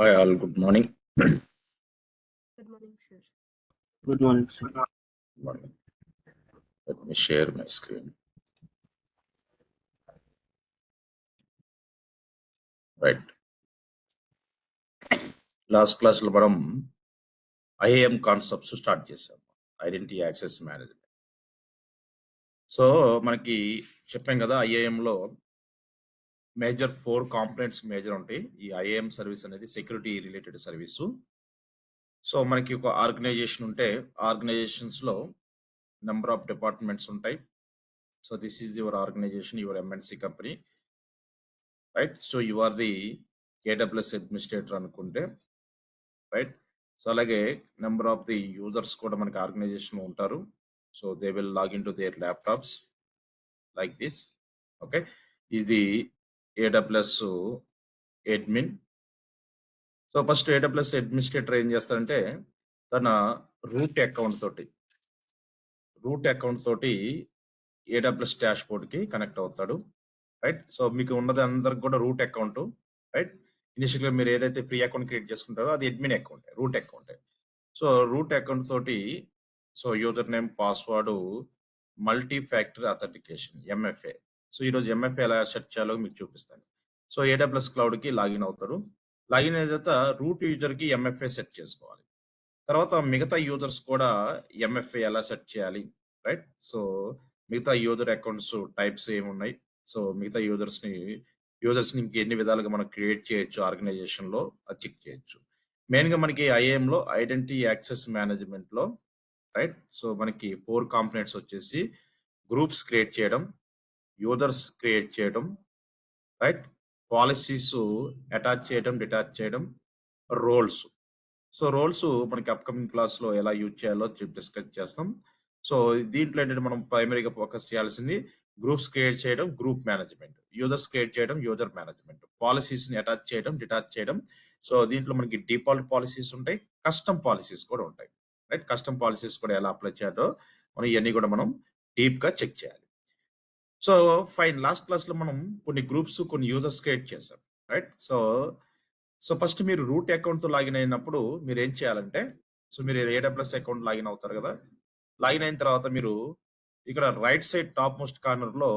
Hi all, good morning. Good morning, sir. Good morning, sir. Morning. Let me share my screen. Right. Last క్లాస్లో మనం IIM concepts start చేసాం, identity access management. So మనకి చెప్పాం కదా, ఐఏఎంలో major 4 components major ఉంటాయి. ఈ IAM service అనేది security related service. So మనకి ఒక ఆర్గనైజేషన్ ఉంటే ఆర్గనైజేషన్స్లో నెంబర్ ఆఫ్ డిపార్ట్మెంట్స్ ఉంటాయి. So this is your organization, your MNC company, right? So you are the AWS administrator అనుకుంటే, రైట్? సో అలాగే నెంబర్ ఆఫ్ ది యూజర్స్ కూడా మనకి ఆర్గనైజేషన్ ఉంటారు. So they will log in to their laptops like this. Okay, ఇది AWS admin. So first AWS administrator ఏం చేస్తారంటే తన root account తోటి ఏడబ్ల్యూఎస్ డాష్ బోర్డ్కి కనెక్ట్ అవుతాడు, రైట్? సో మీకు ఉన్నది అందరికి కూడా రూట్ అకౌంట్, రైట్? ఇనిషియల్గా మీరు ఏదైతే ఫ్రీ అకౌంట్ క్రియేట్ చేసుకుంటారో అది admin account, root account. So root account తోటి so user name, password, multi factor authentication, MFA. So ఈరోజు ఎంఎఫ్ఏ ఎలా సెట్ చేయాలో మీకు చూపిస్తాను. సో ఏడబ్ల్యూఎస్ క్లౌడ్కి లాగిన్ అవుతాడు. లాగిన్ అయిన తర్వాత రూట్ యూజర్కి ఎంఎఫ్ఏ సెట్ చేసుకోవాలి. తర్వాత మిగతా యూజర్స్ కూడా ఎంఎఫ్ఏ ఎలా సెట్ చేయాలి, రైట్? సో మిగతా యూజర్ అకౌంట్స్ టైప్స్ ఏమున్నాయి, సో మిగతా యూజర్స్ని ఎన్ని విధాలుగా మనం క్రియేట్ చేయొచ్చు ఆర్గనైజేషన్లో, అది చెక్ చేయొచ్చు. మెయిన్గా మనకి ఐఏఎంలో ఐడెంటిటీ యాక్సెస్ మేనేజ్మెంట్లో, రైట్? సో మనకి 4 కాంపోనెంట్స్ వచ్చేసి గ్రూప్స్ క్రియేట్ చేయడం, యూజర్స్ క్రియేట్ చేయడం, రైట్? పాలసీస్ అటాచ్ చేయడం, డిటాచ్ చేయడం, రోల్స్. సో రోల్స్ మనకి అప్కమింగ్ క్లాస్లో ఎలా యూజ్ చేయాలో డిస్కస్ చేస్తాం. సో దీంట్లో ఏంటంటే మనం ప్రైమరీగా ఫోకస్ చేయాల్సింది గ్రూప్స్ క్రియేట్ చేయడం, గ్రూప్ మేనేజ్మెంట్, యూజర్స్ క్రియేట్ చేయడం, యూజర్ మేనేజ్మెంట్, పాలసీస్ని అటాచ్ చేయడం, డిటాచ్ చేయడం. సో దీంట్లో మనకి డిఫాల్ట్ పాలసీస్ ఉంటాయి, కస్టమ్ పాలసీస్ కూడా ఉంటాయి, రైట్? కస్టమ్ పాలసీస్ కూడా ఎలా అప్లై చేయాలో మనం ఇవన్నీ కూడా మనం డీప్గా చెక్ చేయాలి. సో ఫైన్, లాస్ట్ క్లాస్లో మనం కొన్ని గ్రూప్స్, కొన్ని యూజర్స్ క్రియేట్ చేసాం, రైట్? సో ఫస్ట్ మీరు రూట్ అకౌంట్తో లాగిన్ అయినప్పుడు మీరు ఏం చేయాలంటే, సో మీరు ఏడబ్ల్యూఎస్ అకౌంట్ లాగిన్ అవుతారు కదా, లాగిన్ అయిన తర్వాత మీరు ఇక్కడ రైట్ సైడ్ టాప్ మోస్ట్ కార్నర్లో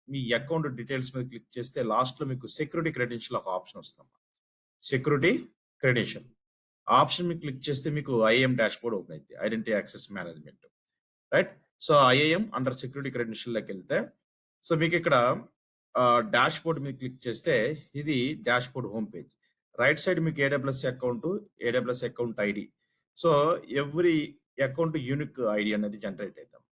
మీ అకౌంట్ డీటెయిల్స్ మీద క్లిక్ చేస్తే లాస్ట్లో మీకు సెక్యూరిటీ క్రెడెన్షియల్ ఒక ఆప్షన్ వస్తుంది. సెక్యూరిటీ క్రెడెన్షియల్ ఆప్షన్ మీకు క్లిక్ చేస్తే మీకు ఐఏఎం డాష్ బోర్డ్ ఓపెన్ అవుతుంది, identity access management, right? So IAM under security క్రెడెన్షియల్లోకి వెళ్తే సో మీకు ఇక్కడ డాష్ బోర్డ్ మీద క్లిక్ చేస్తే ఇది dashboard home page. Right side మీకు AWS account ID. So every account unique ID అనేది జనరేట్ అవుతాం.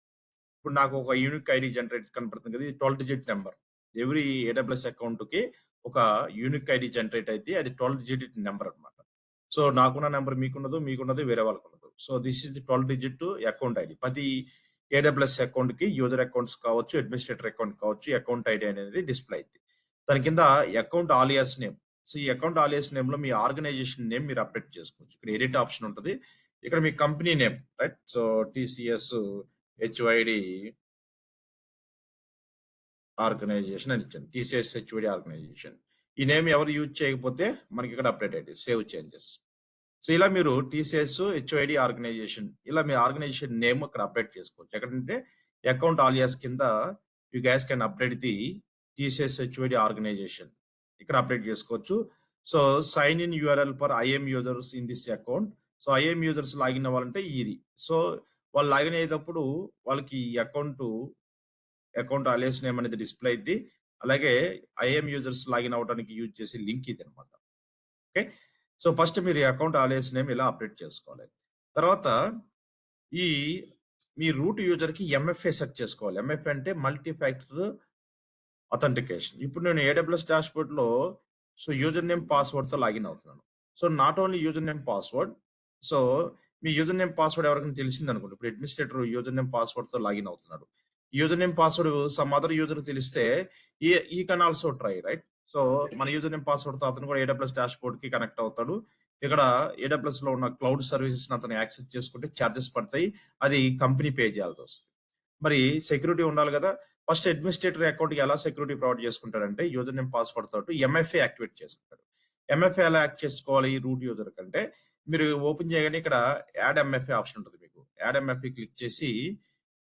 ఇప్పుడు నాకు ఒక యూనిక్ ఐడి జనరేట్ కనపడుతుంది కదా, ఇది 12 డిజిట్ నెంబర్. ఎవ్రీ ఏడబ్ల్యూఎస్ అకౌంట్కి ఒక యూనిక్ ఐడి జనరేట్ అయితే అది 12 డిజిట్ నెంబర్ అనమాట. సో నాకున్న నెంబర్ మీకున్నది వేరే వాళ్ళకు ఉండదు. So this is the 12 digit account ID. ప్రతి ఏడబ్ల్యూఎస్ అకౌంట్కి యూజర్ అకౌంట్స్ కావచ్చు, అడ్మినిస్ట్రేటర్ అకౌంట్ కావచ్చు, అకౌంట్ ఐడి అనేది డిస్ప్లే అవుతుంది. దాని కింద అకౌంట్ ఆలియాస్ నేమ్. సో ఈ అకౌంట్ ఆలియాస్ నేమ్లో మీ ఆర్గనైజేషన్ నేమ్ మీరు అప్డేట్ చేసుకోవచ్చు. ఇక్కడ ఎడిట్ ఆప్షన్ ఉంటుంది, ఇక్కడ మీ company name, right? So TCS HYD organization అని ఇచ్చాను, టీసీఎస్ హెచ్వైడి ఆర్గనైజేషన్. ఈ నేమ్ ఎవరు యూజ్ చేయకపోతే మనకి ఇక్కడ అప్డేట్ అయితే సేవ్ చేంజెస్. సో ఇలా మీరు టీసీఎస్ హెచ్వైడి ఆర్గనైజేషన్, ఇలా మీ ఆర్గనైజేషన్ నేమ్ ఇక్కడ అప్డేట్ చేసుకోవచ్చు. ఎక్కడంటే అకౌంట్ ఆలియాస్ కింద you guys can update the TCS HYD organization, ఇక్కడ అప్డేట్ చేసుకోవచ్చు. So sign in URL for IAM users in this account. So IAM users login అవ్వాలంటే ఇది. సో వాళ్ళు లాగిన్ అయ్యేటప్పుడు వాళ్ళకి ఈ అకౌంట్ ఆలియాస్ నేమ్ అనేది డిస్ప్లే అయింది. అలాగే ఐఎం యూజర్స్ లాగిన్ అవ్వడానికి యూజ్ చేసే లింక్ ఇది అనమాట. ఓకే, సో ఫస్ట్ మీరు అకౌంట్ ఆలియాస్ నేమ్ ఇలా అప్డేట్ చేసుకోవాలి. తర్వాత మీ రూట్ యూజర్కి ఎంఎఫ్ఏ సెట్ చేసుకోవాలి. ఎంఎఫ్ఏ అంటే మల్టీ ఫ్యాక్టర్ అథెంటికేషన్. ఇప్పుడు నేను ఏడబ్ల్యూఎస్ డాష్ బోర్డ్లో సో యూజర్ నేమ్ పాస్వర్డ్తో లాగిన్ అవుతున్నాను. So not only user name password, so me user name password ఎవరికైనా తెలిసింది అనుకోండి. ఇప్పుడు అడ్మినిస్ట్రేటర్ యూజర్ నేమ్ పాస్వర్డ్తో లాగిన్ అవుతున్నాడు. User name password some other user తెలిస్తే ఈ can also try, right? So మన యూజర్ నేమ్ పాస్వర్డ్తో అతను కూడా ఏడబ్ల్యూఎస్ డాష్ బోర్డ్కి కనెక్ట్ అవుతాడు. ఇక్కడ ఏడబ్ల్యూఎస్లో ఉన్న క్లౌడ్ సర్వీసెస్ అతను యాక్సెస్ చేసుకుంటే ఛార్జెస్ పడతాయి, అది కంపెనీ పే చేయాల్సి వస్తుంది. మరి సెక్యూరిటీ ఉండాలి కదా. ఫస్ట్ అడ్మినిస్ట్రేటర్ అకౌంట్కి ఎలా సెక్యూరిటీ ప్రొవైడ్ చేసుకుంటాడంటే యూజర్ నేమ్ పాస్వర్డ్ తోటి ఎంఎఫ్ఏ యాక్టివేట్ చేసుకుంటాడు. ఎంఎఫ్ఏ ఎలా యాక్ట్ చేసుకోవాలి రూట్ యూజర్ కంటే, మీరు ఓపెన్ చేయగానే ఇక్కడ యాడ్ ఎంఎఫ్ఏ ఆప్షన్ ఉంటుంది మీకు. యాడ్ ఎంఎఫ్ఏ క్లిక్ చేసి,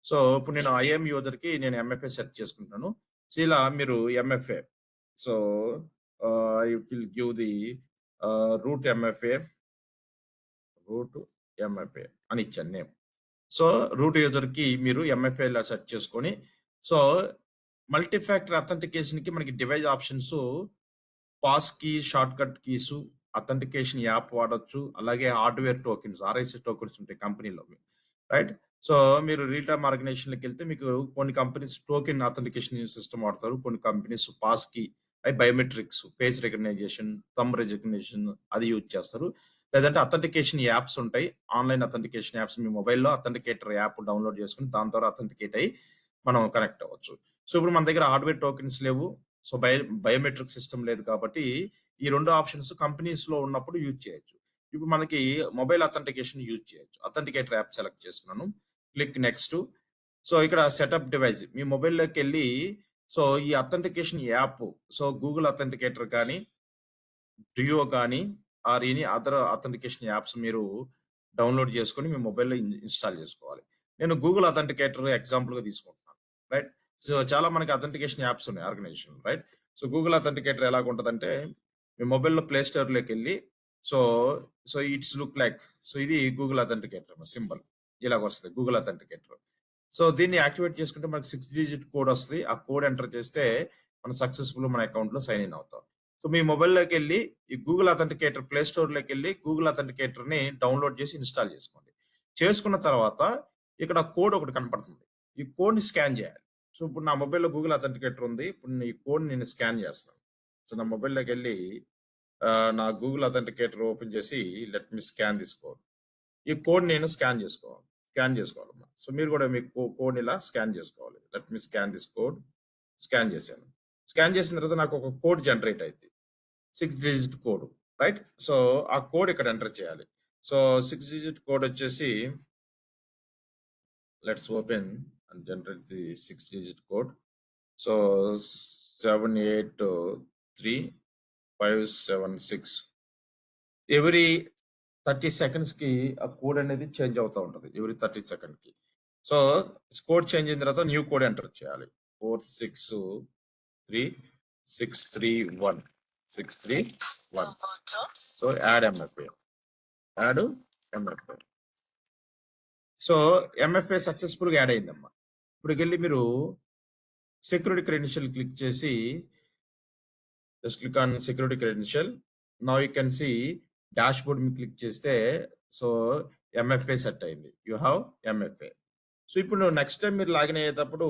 సో ఇప్పుడు నేను ఐఎం యూజర్‌కి నేను ఎంఎఫ్ఏ సెట్ చేసుకుంటున్నాను. సో ఇలా మీరు MFA so I will give the root MFA అని ఇచ్చాను నేమ్. సో రూట్ యూజర్‌కి మీరు ఎంఎఫ్ఏ ఇలా సెట్ చేసుకొని, సో మల్టీ ఫ్యాక్టర్ అథెంటికేషన్‌కి మనకి device options pass key, shortcut keys, authentication app వాడొచ్చు. అలాగే హార్డ్‌వేర్ టోకెన్స్, ఆర్ఐసీ టోకెన్స్ ఉంటాయి కంపెనీలోవి. రైట్? సో, మీరు రియల్ టైమ్ ఆర్గనైజేషన్‌లోకెళ్తే మీకు కొన్ని కంపెనీస్ టోకెన్ అథెంటికేషన్ సిస్టమ్ వాడతారు. కొన్ని companies pass key, biometrics, face recognition, thumb recognition అది యూజ్ చేస్తారు. లేదంటే అథెంటికేషన్ యాప్స్ ఉంటాయి. ఆన్‌లైన్ అథెంటికేషన్ యాప్స్ మీ మొబైల్‌లో అథెంటికేటర్ యాప్ డౌన్‌లోడ్ చేసుకొని దాని ద్వారా అథెంటికేట్ అయ్యి మనం కనెక్ట్ అవ్వచ్చు. సో, ఇప్పుడు మన దగ్గర హార్డ్‌వేర్ టోకెన్స్ లేవు. సో, బయోమెట్రిక్ సిస్టమ్ లేదు కాబట్టి, ఈ 2 ఆప్షన్స్ కంపెనీస్‌లో ఉన్నప్పుడు యూజ్ చేయొచ్చు. ఇప్పుడు మనకి మొబైల్ అథెంటికేషన్ యూజ్ చేయొచ్చు. అథెంటికేటర్ యాప్ సెలెక్ట్ చేసుకున్నాను. Click next. సో, ఇక్కడ సెటప్ డివైస్ మీ మొబైల్‌లోకెళ్ళి సో, ఈ authentication app so, Google authenticator కానీ, డుయో కానీ or any other authentication apps మీరు డౌన్‌లోడ్ చేసుకొని మీ మొబైల్‌లో ఇన్‌స్టాల్ చేసుకోవాలి. నేను గూగుల్ అథెంటికేటర్ ఎగ్జాంపుల్‌గా తీసుకుంటున్నాను. రైట్? సో, చాలా మనకి అథెంటికేషన్ యాప్స్ ఉన్నాయి ఆర్గనైజేషన్‌లో. రైట్? సో, గూగుల్ అథెంటికేటర్ ఎలాగుంటదంటే, మీ మొబైల్‌లో ప్లే స్టోర్‌లోకెళ్ళి so, so it's look like so, ఇది గూగుల్ అథెంటికేటర్ సింబల్. ఇలాగొస్తది గూగుల్ అథెంటికేటర్. సో, దీన్ని యాక్టివేట్ చేసుకుంటే మనకు 6 డిజిట్ కోడ్ వస్తది. ఆ కోడ్ ఎంటర్ చేస్తే మనం సక్సెస్‌ఫుల్ మన అకౌంట్‌లో సైన్ ఇన్ అవుతాం. సో, మీ మొబైల్‌లోకెళ్ళి ఈ గూగుల్ అథెంటికేటర్ ప్లే స్టోర్‌లోకెళ్ళి గూగుల్ అథెంటికేటర్‌ని డౌన్‌లోడ్ చేసి ఇన్‌స్టాల్ చేసుకోండి. చేసుకున్న తర్వాత ఇక్కడ కోడ్ ఒకటి కనపడుతుంది. ఈ కోడ్‌ని స్కాన్ చేయాలి. సో, ఇప్పుడు నా మొబైల్‌లో గూగుల్ అథెంటికేటర్ ఉంది. ఇప్పుడు ఈ కోడ్‌ని నేను స్కాన్ చేస్తున్నాను. సో, నా మొబైల్‌లోకెళ్ళి నా గూగుల్ అథెంటికేటర్ ఓపెన్ చేసి let me scan this code. ఈ కోడ్ నేను స్కాన్ చేసుకోవాలమ్మా. సో, మీరు కూడా మీ కోడ్‌ని ఇలా స్కాన్ చేసుకోవాలి. Let me scan this code. Scan చేశాను. స్కాన్ చేసిన తర్వాత నాకు ఒక కోడ్ జనరేట్ అయిద్ది. 6 డిజిట్ కోడ్. రైట్? సో, ఆ కోడ్ ఇక్కడ ఎంటర్ చేయాలి. సో, 6 డిజిట్ కోడ్ వచ్చేసి let's open and generate the 6 digit code. So, 783576. Every 30 సెకండ్స్‌కి ఆ కోడ్ అనేది చేంజ్ అవుతా ఉంటది. ఎవ్రీ 30 సెకండ్‌కి. సో, కోడ్ చేంజ్ అయిన తర్వాత న్యూ కోడ్ ఎంటర్ చేయాలి. 463631. 631. So, add MFA. Add MFA. So, MFA సక్సెస్‌ఫుల్‌గా యాడ్ అయిందమ్మా. ఇప్పటికెళ్ళి మీరు సెక్యూరిటీ క్రెడెన్షియల్ క్లిక్ చేసి just click on security credential. Now you can see dashboard మీద క్లిక్ చేస్తే సో, ఎంఎఫ్ఏ సెట్ అయింది. You have MFA. సో, ఇప్పుడు నెక్స్ట్ టైమ్ మీరు లాగిన్ అయ్యేటప్పుడు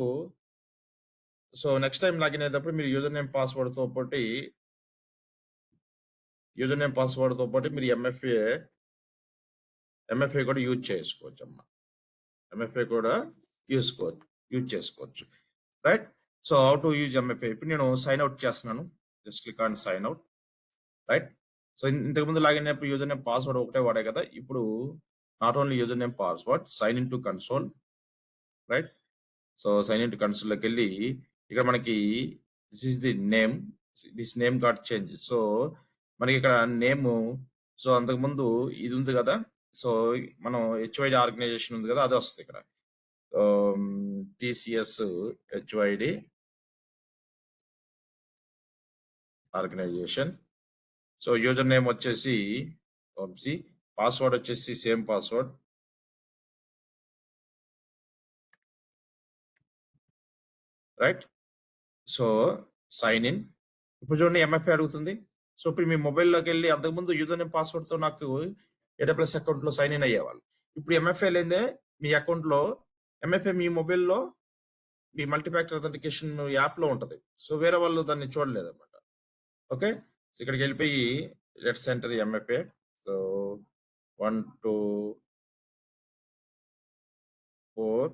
మీరు యూజర్ నేమ్ పాస్వర్డ్‌తో పాటు మీరు ఎంఎఫ్ఏ కూడా యూజ్ చేసుకోవచ్చమ్మా. ఎంఎఫ్ఏ కూడా యూజ్ చేసుకోవచ్చు. Right? So, how to use MFA. ఇప్పుడు నేను సైన్ అవుట్ చేస్తున్నాను. Just click on sign out. Right? So, ఇంతకుముందు లాగిన్ అయినప్పుడు యూజర్ నేమ్, పాస్వర్డ్ ఒకటే వాడే కదా! ఇప్పుడు not only user name, password sign in to console. Right? So, sign in to కన్సోల్‌లోకెళ్ళి ఇక్కడ మనకి this is the name. This name got change. So, మనకిక్కడ నేము సో, అంతకుముందు ఇది ఉంది గదా! సో, మనం హెచ్‌వైడీ ఆర్గనైజేషన్ ఉంది గదా! అదొస్తది ఇక్కడ. TCS HYD organization. So, user name వచ్చేసి వంశీ. పాస్వర్డ్ వచ్చేసి same password. Right? So, sign in. ఇప్పుడు చూడండి ఎంఎఫ్ఏ అడుగుతుంది. సో, ఇప్పుడు మీ మొబైల్‌లోకెళ్ళి అంతకుముందు యూజర్ నేమ్, పాస్వర్డ్‌తో నాకు ఏడబ్ల్యూఎస్ అకౌంట్‌లో సైన్ ఇన్ అయ్యేవాళ్ళు. ఇప్పుడు ఎంఎఫ్ఏ లేనిదే మీ అకౌంట్‌లో ఎంఎఫ్ఏ మీ మొబైల్‌లో మీ మల్టీ ఫ్యాక్టర్ అథెంటికేషన్ యాప్‌లో ఉంటది. సో, వేరే వాళ్ళు దాన్ని చూడలేదన్నమాట. ఓకే? సో, ఇక్కడికెళ్ళిపోయి let's enter MFA. So, 1, 2, 4,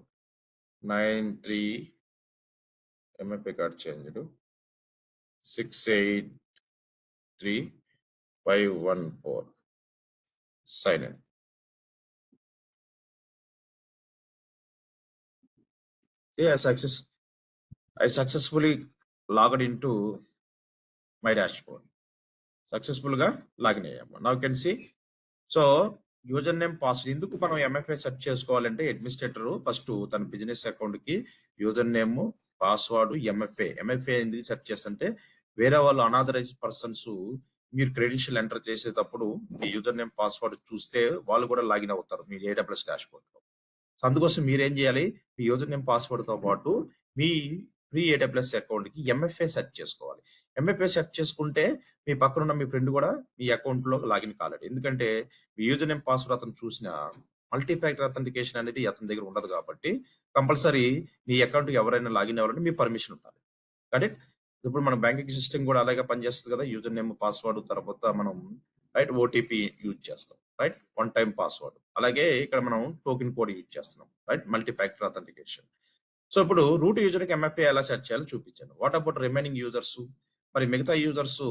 9, 3 MFA card changed. 683514 sign in. Yeah, I successfully logged into my dashboard. Successful గా లాగిన్ అయ్యాము. Now can see. So user name password ఎందుకు మనం ఎంఎఫ్ఏ సెర్చ్ చేసుకోవాలంటే అడ్మినిస్ట్రేటర్ ఫస్ట్ తన business account కి user name password MFA ఎందుకు search చేస్తుంటే వేరే వాళ్ళు అనాథరైజ్ పర్సన్స్ మీరు క్రెడెన్షియల్ ఎంటర్ చేసేటప్పుడు మీ యూజర్ నేమ్ పాస్వర్డ్ చూస్తే వాళ్ళు కూడా లాగిన్ అవుతారు మీ AWS డాష్ బోర్డ్ లో. సో అందుకోసం మీరేం చేయాలి, మీ యూజర్ నేమ్ పాస్వర్డ్ తో పాటు మీ ప్రీ AWS అకౌంట్ కి ఎంఎఫ్ఏ సెర్చ్ చేసుకోవాలి. ఎంఎఫ్ఏ సెర్చ్ చేసుకుంటే మీ పక్కన ఉన్న మీ ఫ్రెండ్ కూడా మీ అకౌంట్ లో లాగిన్ కాలేడు. ఎందుకంటే మీ యూజర్ నేమ్ పాస్వర్డ్ అతను చూసిన మల్టీ ఫ్యాక్టర్ అథెంటికేషన్ అనేది అతని దగ్గర ఉండదు కాబట్టి కంపల్సరీ మీ అకౌంట్ ఎవరైనా లాగిన్ అవ్వాలంటే మీ పర్మిషన్ ఉండాలి. కరెక్ట్. ఇప్పుడు మన బ్యాంకింగ్ సిస్టమ్ కూడా అలాగే పనిచేస్తుంది కదా, యూజర్ నేమ్ పాస్వర్డ్ తర్వాత మనం రైట్ ఓటీపీ యూజ్ చేస్తాం, రైట్ వన్ టైం పాస్వర్డ్. అలాగే ఇక్కడ మనం టోకెన్ కోడ్ యూజ్ చేస్తున్నాం, right multi factor authentication. So ఇప్పుడు రూట్ యూజర్ కి ఎంఎఫ్ఏ ఎలా సెర్చ్ చేయాలో చూపించాను. What about remaining users? మరి మిగతా యూజర్స్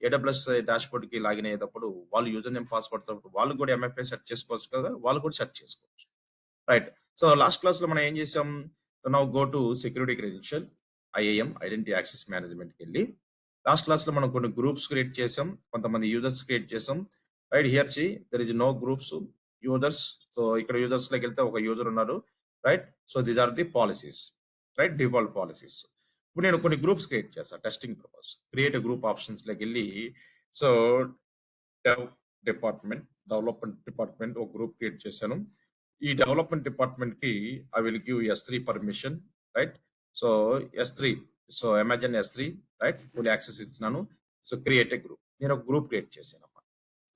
AWS డాష్ బోర్డ్ కి లాగిన్ అయ్యేటప్పుడు వాళ్ళు యూజర్ నేమ్ పాస్వర్డ్ తో వాళ్ళు కూడా ఎంఎఫ్ఏ సెర్చ్ చేసుకోవచ్చు కదా, వాళ్ళు కూడా సెర్చ్ చేసుకోవచ్చు, రైట్. సో లాస్ట్ క్లాస్ లో మనం ఏం చేసాం, now go to security credential IAM identity access management కి వెళ్ళి లాస్ట్ క్లాస్ లో మనం కొన్ని గ్రూప్స్ క్రియేట్ చేసాం, కొంతమంది యూజర్స్ క్రియేట్ చేసాం, right. Here see there is no groups users. So ఇక్కడ యూజర్స్ లోకి వెళ్తే ఒక యూజర్ ఉన్నారు, right. So these are the policies, right, default policies. ఇప్పుడు నేను కొన్ని గ్రూప్స్ క్రియేట్ చేస్తాను testing purpose. Create group options లోకి వెళ్ళి సో డెవలప్మెంట్ డిపార్ట్మెంట్ ఒక గ్రూప్ క్రియేట్ చేశాను. ఈ డెవలప్మెంట్ డిపార్ట్మెంట్ కి I will give S3 permission, right. So S3, so Amazon S3, right, full access ఇస్తున్నాను. సో క్రియేట్ ఏ గ్రూప్, నేను ఒక గ్రూప్ క్రియేట్ చేశాను.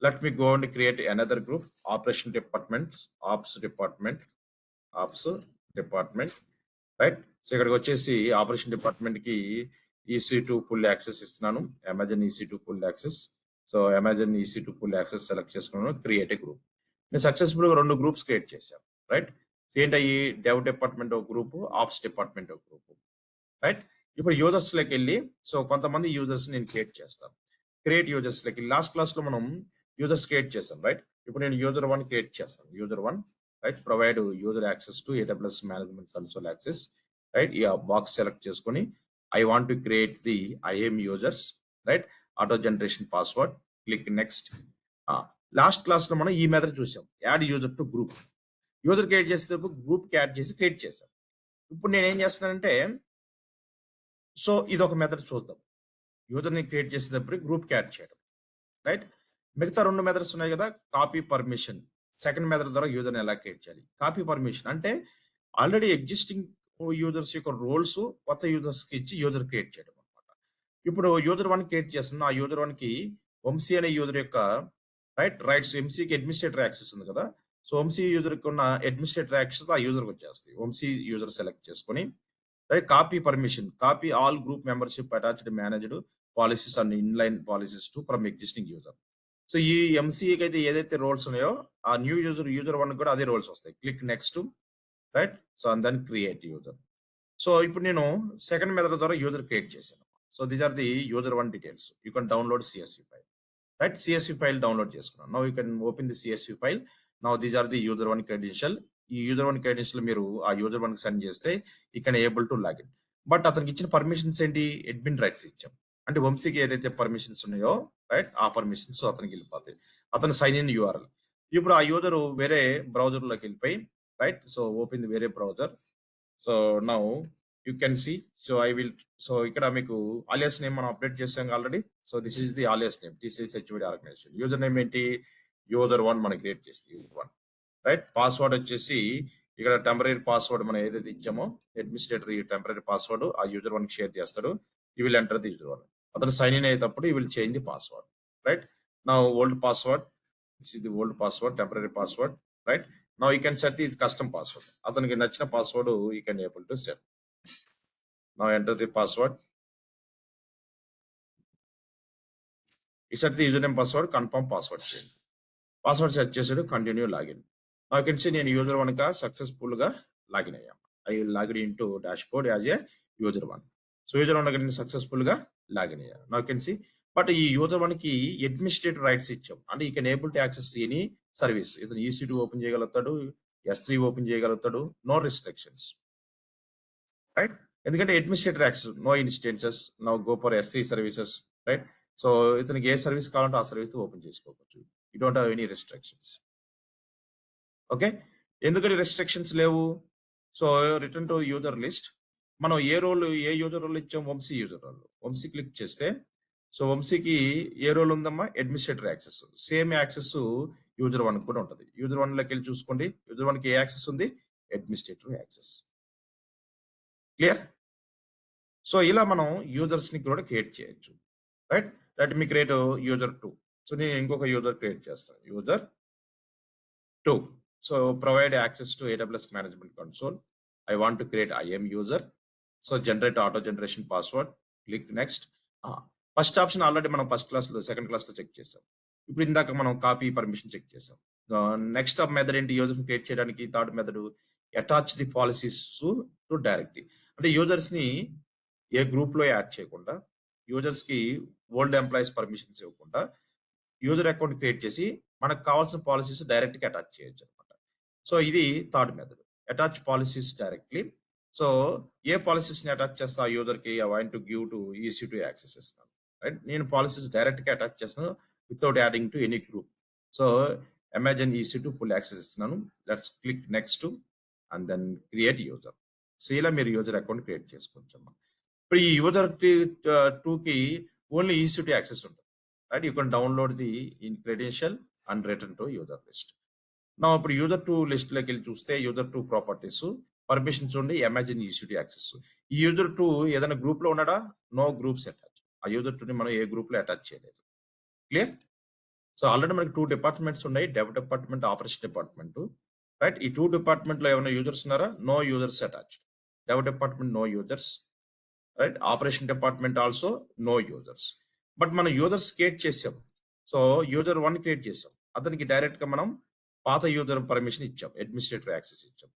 Let me go and create another group, operation department, ops department, right. So ఇక్కడికి వచ్చేసి operation department కి EC2 full access ఇస్తున్నాను, Amazon EC2 full access. So Amazon EC2 full access select చేసుకున్నాను, create a group. నేను successful గా 2 groups create చేశాను, right. So ఏంటయ్యి, dev department ఒక గ్రూప్, ఆప్స్ డిపార్ట్మెంట్ ఒక గ్రూప్, రైట్. ఇప్పుడు యూజర్స్ లోకి వెళ్ళి సో కొంతమంది యూజర్స్ నేను క్రియేట్ చేస్తాను. క్రియేట్ యూజర్స్ లోకి లాస్ట్ క్లాస్ లో మనం యూజర్స్ క్రియేట్ చేస్తాం, రైట్. ఇప్పుడు నేను యూజర్ 1 క్రియేట్ చేస్తాను, user 1, right. Provide user access to AWS management console access, right. ఈ బాక్స్ సెలెక్ట్ చేసుకొని I want to create the IAM users, right. Auto generation password, click next. Last class లో మనం ఈ method చూసాం, add user to group. User create చేసేటప్పుడు group add చేసి create చేశాం. ఇప్పుడు నేను ఏం చేస్తున్నానంటే సో ఇది ఒక మెథడ్ చూద్దాం, యూజర్ ని క్రియేట్ చేసేటప్పుడు గ్రూప్ యాడ్ చేయడం, రైట్. మిగతా 2 మెథడ్స్ ఉన్నాయి కదా, కాపీ పర్మిషన్. సెకండ్ మెథడ్ ద్వారా యూజర్ ని ఎలా క్రియేట్ చేయాలి. కాపీ పర్మిషన్ అంటే ఆల్రెడీ ఎగ్జిస్టింగ్ యూజర్స్ యొక్క రోల్స్ కొత్త యూజర్స్ కి ఇచ్చి యూజర్ క్రియేట్ చేయడం అనమాట. ఇప్పుడు యూజర్ 1 క్రియేట్ చేస్తున్న ఆ యూజర్ 1 కి వంశీ అనే యూజర్ యొక్క రైట్స్, వంశీకి అడ్మినిస్ట్రేటర్ యాక్సెస్ ఉంది కదా. సో వంశీ యూజర్ కి ఉన్న అడ్మినిస్ట్రేటర్ యాక్సెస్ ఆ యూజర్ కి వచ్చేస్తాయి. వంశీ యూజర్ సెలెక్ట్ చేసుకొని right, copy permission, copy all group membership attached managed policies and inline policies to from existing user. So ఈ ఎంసీఏకి అయితే ఏదైతే రోల్స్ ఉన్నాయో ఆ న్యూ యూజర్ 1 కూడా అదే రోల్స్ వస్తాయి. Click next, right. So and then create user. So ఇప్పుడు నేను సెకండ్ మెథడ్ ద్వారా యూజర్ క్రియేట్ చేశాను. So these are the user 1 details. You can download CSV file, right. CSV file download చేసుకున్నాను. Now you can open the CSV file. Now these are the user 1 credential. ఈ user 1 credential మీరు ఆ user 1 కి send చేస్తే you can able to login. But అతనికి ఇచ్చిన permissions ఏంటి, admin rights ఇచ్చాం. అంటే వంశీకి ఏదైతే పర్మిషన్స్ ఉన్నాయో రైట్, ఆ పర్మిషన్స్ అతనికి వెళ్ళిపోతాయి. అతను సైన్ ఇన్ URL. ఇప్పుడు ఆ యూజర్ వేరే బ్రౌజర్ లోకి వెళ్ళిపోయి, రైట్. సో ఓపెన్ ది వేరే browser. So now you can see. So I will, so ఇక్కడ మీకు ఆలియాస్ నేమ్ మనం అప్డేట్ చేసాం already. So this is the alias name, TCS/HOD organization. User name ఏంటి, యూజర్ 1 మనం క్రియేట్ చేస్తే యూజర్ 1, రైట్. పాస్వర్డ్ వచ్చేసి ఇక్కడ టెంపరీ పాస్వర్డ్ మనం ఏదైతే ఇచ్చామో అడ్మినిస్ట్రేటర్ ఈ టెంపరీ పాస్వర్డ్ ఆ యూజర్ 1 కి షేర్ చేస్తాడు. You will enter the user 1. అతను సైన్ ఇన్ అయ్యేటప్పుడు you will change the password, right. నా old password, this is the old password, temporary password, right. Now you can set the custom password. అతనికి నచ్చిన password you can able to set. Now enter the password. ఈ set the user name password, confirm password చేయండి. Password set చేసాడు, continue login. నా can see నేను user 1 గా successful గా login అయ్యాం. I login in to dashboard as a user 1. So user 1 దగ్గర successful గా లాగిన్ అయ్యాను. నా కెన్ సి. బట్ ఈ యూజర్ 1 కి అడ్మినిస్ట్రేటర్ రైట్స్ ఇచ్చాం. అంటే ఈ can able to access any service. ఇతను EC2 ఓపెన్ చేయగలుగుతాడు, S3 ఓపెన్ చేయగలుగుతాడు, నో రిస్ట్రిక్షన్స్, రైట్. ఎందుకంటే administrator access, no instances. Now go for S3 services, right. So ఇతనికి ఏ సర్వీస్ కావాలంటే ఆ సర్వీస్ ఓపెన్ చేసుకోవచ్చు. You don't have any restrictions. Okay, ఎందుకని రెస్ట్రిక్షన్స్ లేవు? So return to user list. మనం ఏ యూజర్ రోల్ ఇచ్చాం? Vamshi user role. Vamshi click చేస్తే సో వంశీకి ఏ రోల్ ఉందమ్మా? Administrator access. Same access user 1 కూడా ఉంటుంది. యూజర్ 1 లోకి వెళ్ళి చూసుకోండి. యూజర్ 1 కి ఏ యాక్సెస్ ఉంది? Administrator access. క్లియర్? సో ఇలా మనం యూజర్స్ ని కూడా క్రియేట్ చేయొచ్చు. Right? Let me create user 2. So నేను ఇంకొక యూజర్ క్రియేట్ చేస్తాను. User 2. So provide access to AWS Management Console. I want to create IAM user. So generate auto generation password. Click next. First option already మనం second class లో check చేసాం. ఇప్పుడు ఇందాక మనం copy permission check చేసాం. Next method ఏంటి? User create చేయడానికి third method attach the policies to directly. అంటే యూజర్స్ ని ఏ గ్రూప్ లో యాడ్ చేయకుండా, యూజర్స్ కి ఓల్డ్ ఎంప్లాయీస్ పర్మిషన్స్ ఇవ్వకుండా యూజర్ అకౌంట్ క్రియేట్ చేసి మనకు కావాల్సిన పాలసీస్ డైరెక్ట్ గా అటాచ్ చేయొచ్చు అనమాట. సో ఇది third method, attach policies directly. So ఏ పాలసీస్ ని అటాచ్ చేస్తా యూజర్ కి? I want to give to EC2 access ఇస్తాను. రైట్? నేను పాలసీస్ డైరెక్ట్ గా అటాచ్ చేస్తాను without adding to any group. So Amazon EC2 full access ఇస్తున్నాను. Let's click next and then create user. So ఇలా మీరు user account create చేసుకోవచ్చు అమ్మా. ఇప్పుడు ఈ యూజర్ 2 కి ఓన్లీ EC2 యాక్సెస్ ఉంటుంది. Right? You can download the in credential and return to user list. Now, ఇప్పుడు యూజర్ 2 లిస్ట్ లోకి వెళ్ళి చూస్తే యూజర్ 2 ప్రాపర్టీస్, పర్మిషన్స్ ఉండి అమెజాన్ EC2 యాక్సెస్. ఈ యూజర్ 2 ఏదైనా గ్రూప్ లో ఉన్నాడా? No groups attach. ఆ యూజర్ 2 ని మనం ఏ గ్రూప్ లో అటాచ్ చేయలేదు. క్లియర్? సో ఆల్రెడీ మనకి 2 డిపార్ట్మెంట్స్ ఉన్నాయి, dev department, operation department. Right? ఈ 2 డిపార్ట్మెంట్ లో ఏమైనా యూజర్స్ ఉన్నారా? No users attach. Dev department no users. Right? Operation department also no users. But మనం యూజర్స్ క్రియేట్ చేసాం. సో యూజర్ 1 క్రియేట్ చేసాం, అతనికి డైరెక్ట్ గా మనం పాత యూజర్ పర్మిషన్ ఇచ్చాం, అడ్మినిస్ట్రేటర్ యాక్సెస్ ఇచ్చాం.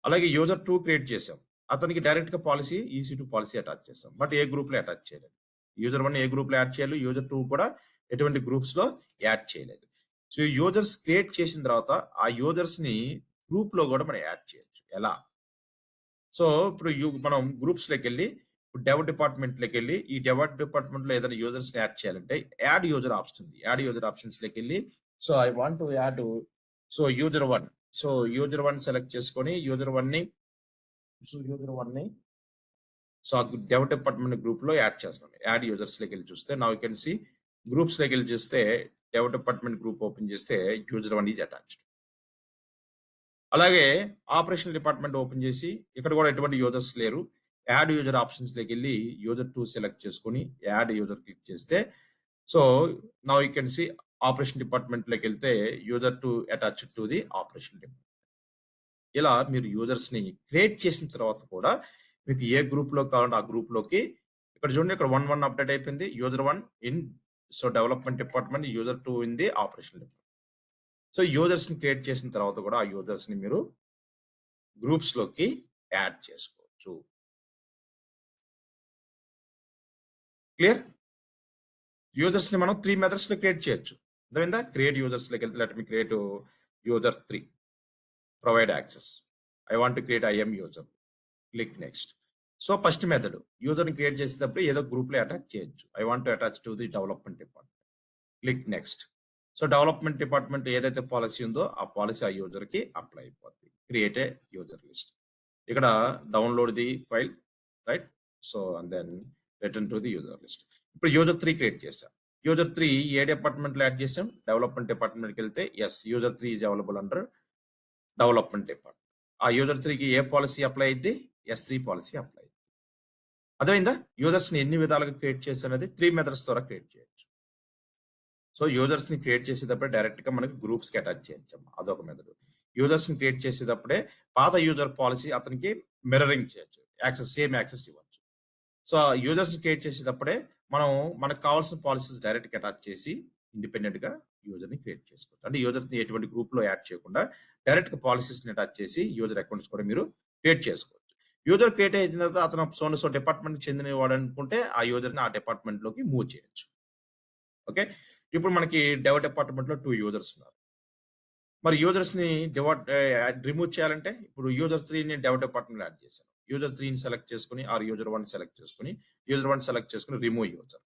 అలాగే యూజర్ 2 క్రియేట్ చేసాం, అతనికి డైరెక్ట్ గా పాలసీ EC2 పాలసీ అటాచ్ చేసాం. బట్ ఏ గ్రూప్ లో అటాచ్ చేయలేదు. యూజర్ 1 ఏ గ్రూప్ లో యాడ్ చేయాలి, యూజర్ 2 కూడా ఎటువంటి గ్రూప్స్ లో యాడ్ చేయలేదు. సో యూజర్స్ క్రియేట్ చేసిన తర్వాత ఆ యూజర్స్ ని గ్రూప్ లో కూడా మనం యాడ్ చేయొచ్చు. ఎలా? సో ఇప్పుడు మనం గ్రూప్స్ లోకి వెళ్ళి డెవ్ డిపార్ట్మెంట్ లోకి వెళ్ళి ఈ డెవ్ డిపార్ట్మెంట్ లో ఏదైనా యూజర్స్ ని యాడ్ చేయాలంటే యాడ్ యూజర్ ఆప్షన్ ఉంది. యాడ్ యూజర్ ఆప్షన్స్ లోకి వెళ్ళి so I want to add so user 1. So user 1 select చేసుకొని యూజర్ 1 ని సో డెవ్ డిపార్ట్మెంట్ గ్రూప్ లో యాడ్ చేస్తున్నాను. యాడ్ యూజర్స్ లోకి వెళ్ళి చూస్తే now you can see groups లోకి వెళ్ళి చూస్తే డెవ్ డిపార్ట్మెంట్ గ్రూప్ ఓపెన్ చేస్తే యూజర్ 1 ఈజ్ అటాచ్డ్. అలాగే ఆపరేషన్ డిపార్ట్మెంట్ ఓపెన్ చేసి ఇక్కడ కూడా ఎటువంటి యూజర్స్ లేరు. యాడ్ యూజర్ ఆప్షన్స్ లోకి వెళ్ళి యూజర్ 2 సెలెక్ట్ చేసుకొని యాడ్ యూజర్ క్లిక్ చేస్తే so now you can C operation department లోకి వెళ్తే user 2 attach to the operation department. ఇలా మీరు యూజర్స్ ని క్రియేట్ చేసిన తర్వాత కూడా మీకు ఏ గ్రూప్ లో కావాలంటే ఆ గ్రూప్ లోకి ఇక్కడ చూడండి, ఇక్కడ 1 అప్డేట్ అయిపోయింది. User 1 in so development department, user 2 in the operation department. So users ని క్రియేట్ చేసిన తర్వాత కూడా ఆ యూజర్స్ ని మీరు గ్రూప్స్ లోకి యాడ్ చేసుకోవచ్చు. క్లియర్? యూజర్స్ ని మనం 3 మెథడ్స్ లో క్రియేట్ చేయొచ్చు. అర్థమైందా? క్రియేట్ యూజర్స్ లోకి వెళ్తే let me create user 3, provide access. I want to create IAM user. Click next. So first method user ని క్రియేట్ చేసేటప్పుడు ఏదో గ్రూప్ లో అటాచ్ చేయొచ్చు. I want to attach to the development department. Click next. So development department ఏదైతే policy ఉందో ఆ policy ఆ user కి అప్లై అయిపోతుంది. Create a user list. ఇక్కడ download the file. Right? So and then return to the user list. ఇప్పుడు user 3 create చేసాం. User 3 ఏ డిపార్ట్మెంట్ లో యాడ్ చేసాం? డెవలప్మెంట్ డిపార్ట్మెంట్కి వెళ్తే yes user 3 is available under development department. ఆ యూజర్ 3 కి ఏ పాలసీ అప్లై అయింది? S3 పాలసీ అప్లై అయింది. అర్థమైందా? యూజర్స్ ని ఎన్ని విధాలుగా క్రియేట్ చేసి అనేది 3 మెథడ్స్ ద్వారా క్రియేట్ చేయొచ్చు. సో యూజర్స్ ని క్రియేట్ చేసేటప్పుడే డైరెక్ట్ గా మనకి గ్రూప్స్ కి అటాచ్ చేయొచ్చు. అదొక మెథడ్. యూజర్స్ ని క్రియేట్ చేసేటప్పుడే పాత యూజర్ పాలసీ అతనికి మిర్రరింగ్ చేయొచ్చు, యాక్సెస్ సేమ్ యాక్సెస్ ఇవ్వచ్చు. సో యూజర్స్ ని క్రియేట్ చేసేటప్పుడే మనం మనకు కావాల్సిన పాలసీస్ డైరెక్ట్ గా అటాచ్ చేసి ఇండిపెండెంట్ గా యూజర్ ని క్రియేట్ చేసుకోవచ్చు. అంటే యూజర్స్ ని ఎటువంటి గ్రూప్ లో యాడ్ చేయకుండా డైరెక్ట్ గా పాలసీస్ ని అటాచ్ చేసి యూజర్ అకౌంట్స్ కూడా మీరు క్రియేట్ చేసుకోవచ్చు. యూజర్ క్రియేట్ అయిన తర్వాత అతను సో డిపార్ట్మెంట్ కి చెందిన వాడు అనుకుంటే ఆ యూజర్ ని ఆ డిపార్ట్మెంట్ లోకి మూవ్ చేయొచ్చు. ఓకే, ఇప్పుడు మనకి డెవ్ డిపార్ట్మెంట్ లో 2 యూజర్స్ ఉన్నారు. మరి యూజర్స్ ని రిమూవ్ చేయాలంటే ఇప్పుడు యూజర్ 3 ని డెవ్ డిపార్ట్మెంట్ యాడ్ చేశాను. యూజర్ 3 ని సెలెక్ట్ చేసుకుని ఆర్ యూజర్ 1 సెలెక్ట్ చేసుకుని యూజర్ 1 సెలెక్ట్ చేసుకుని రిమూవ్ యూజర్.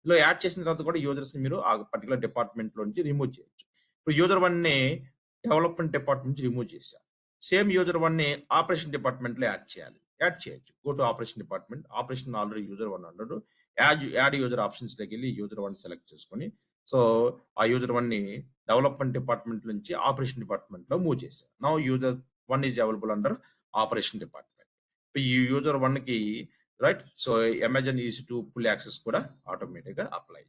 ఇలా యాడ్ చేసిన తర్వాత కూడా యూజర్స్‌ని మీరు ఆ పర్టిక్యులర్ డిపార్ట్‌మెంట్‌లో నుంచి రిమూవ్ చేయొచ్చు. ఇప్పుడు యూజర్ 1ని డెవలప్‌మెంట్ డిపార్ట్‌మెంట్ నుంచి రిమూవ్ చేశా. సేమ్ యూజర్ 1ని ఆపరేషన్ డిపార్ట్‌మెంట్‌లో యాడ్ చేయాలి. యాడ్ చేయొచ్చు. Go to operation department. Operation already user 1 ఉన్నాడు. యాడ్ యూజర్ ఆప్షన్స్‌లోకెళ్ళి యూజర్ 1 సెలెక్ట్ చేసుకొని, సో, ఆ యూజర్ 1ని డెవలప్‌మెంట్ డిపార్ట్‌మెంట్ నుంచి ఆపరేషన్ డిపార్ట్‌మెంట్‌లో మూవ్ చేశా. Now user 1 is available under operation department. ఈ యూజర్ 1కి right. So, Amazon EC2 full access కూడా ఆటోమేటిక్‌గా అప్లై.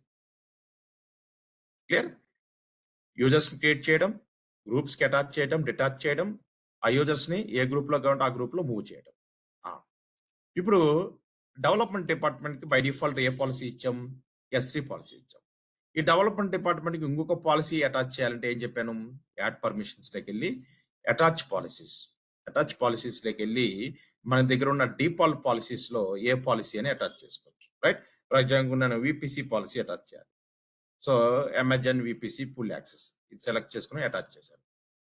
క్లియర్? యూజర్స్‌ని క్రియేట్ చేయడం, గ్రూప్స్‌కి అటాచ్ చేయడం, డిటాచ్ చేయడం, ఆ యూజర్స్‌ని ఏ గ్రూప్‌లో కావాలంటే ఆ గ్రూప్‌లో మూవ్ చేయడం. ఆ! ఇప్పుడు డెవలప్‌మెంట్ డిపార్ట్‌మెంట్‌కి బై డిఫాల్ట్ ఏ పాలిసీ ఇచ్చాం? S3 పాలిసీ ఇచ్చాం. ఈ డెవలప్‌మెంట్ డిపార్ట్‌మెంట్‌కి ఇంకొక పాలిసీ అటాచ్ చేయాలంటే ఏం చెప్పాను? యాడ్ పర్మిషన్స్‌లోకెళ్ళి అటాచ్ పాలిసీస్. అటాచ్ పాలిసీస్‌లోకెళ్ళి మన దగ్గర ఉన్న డిఫాల్ట్ పాలిసీస్‌లో ఏ పాలిసీ అని అటాచ్ చేసుకోవచ్చు. రైట్? ఫర్ ఎగ్జాంపుల్ నేను VPC పాలిసీ అటాచ్ చేయాలి. So, Amazon VPC full access ఇది సెలెక్ట్ చేసుకొని అటాచ్ చేశాను.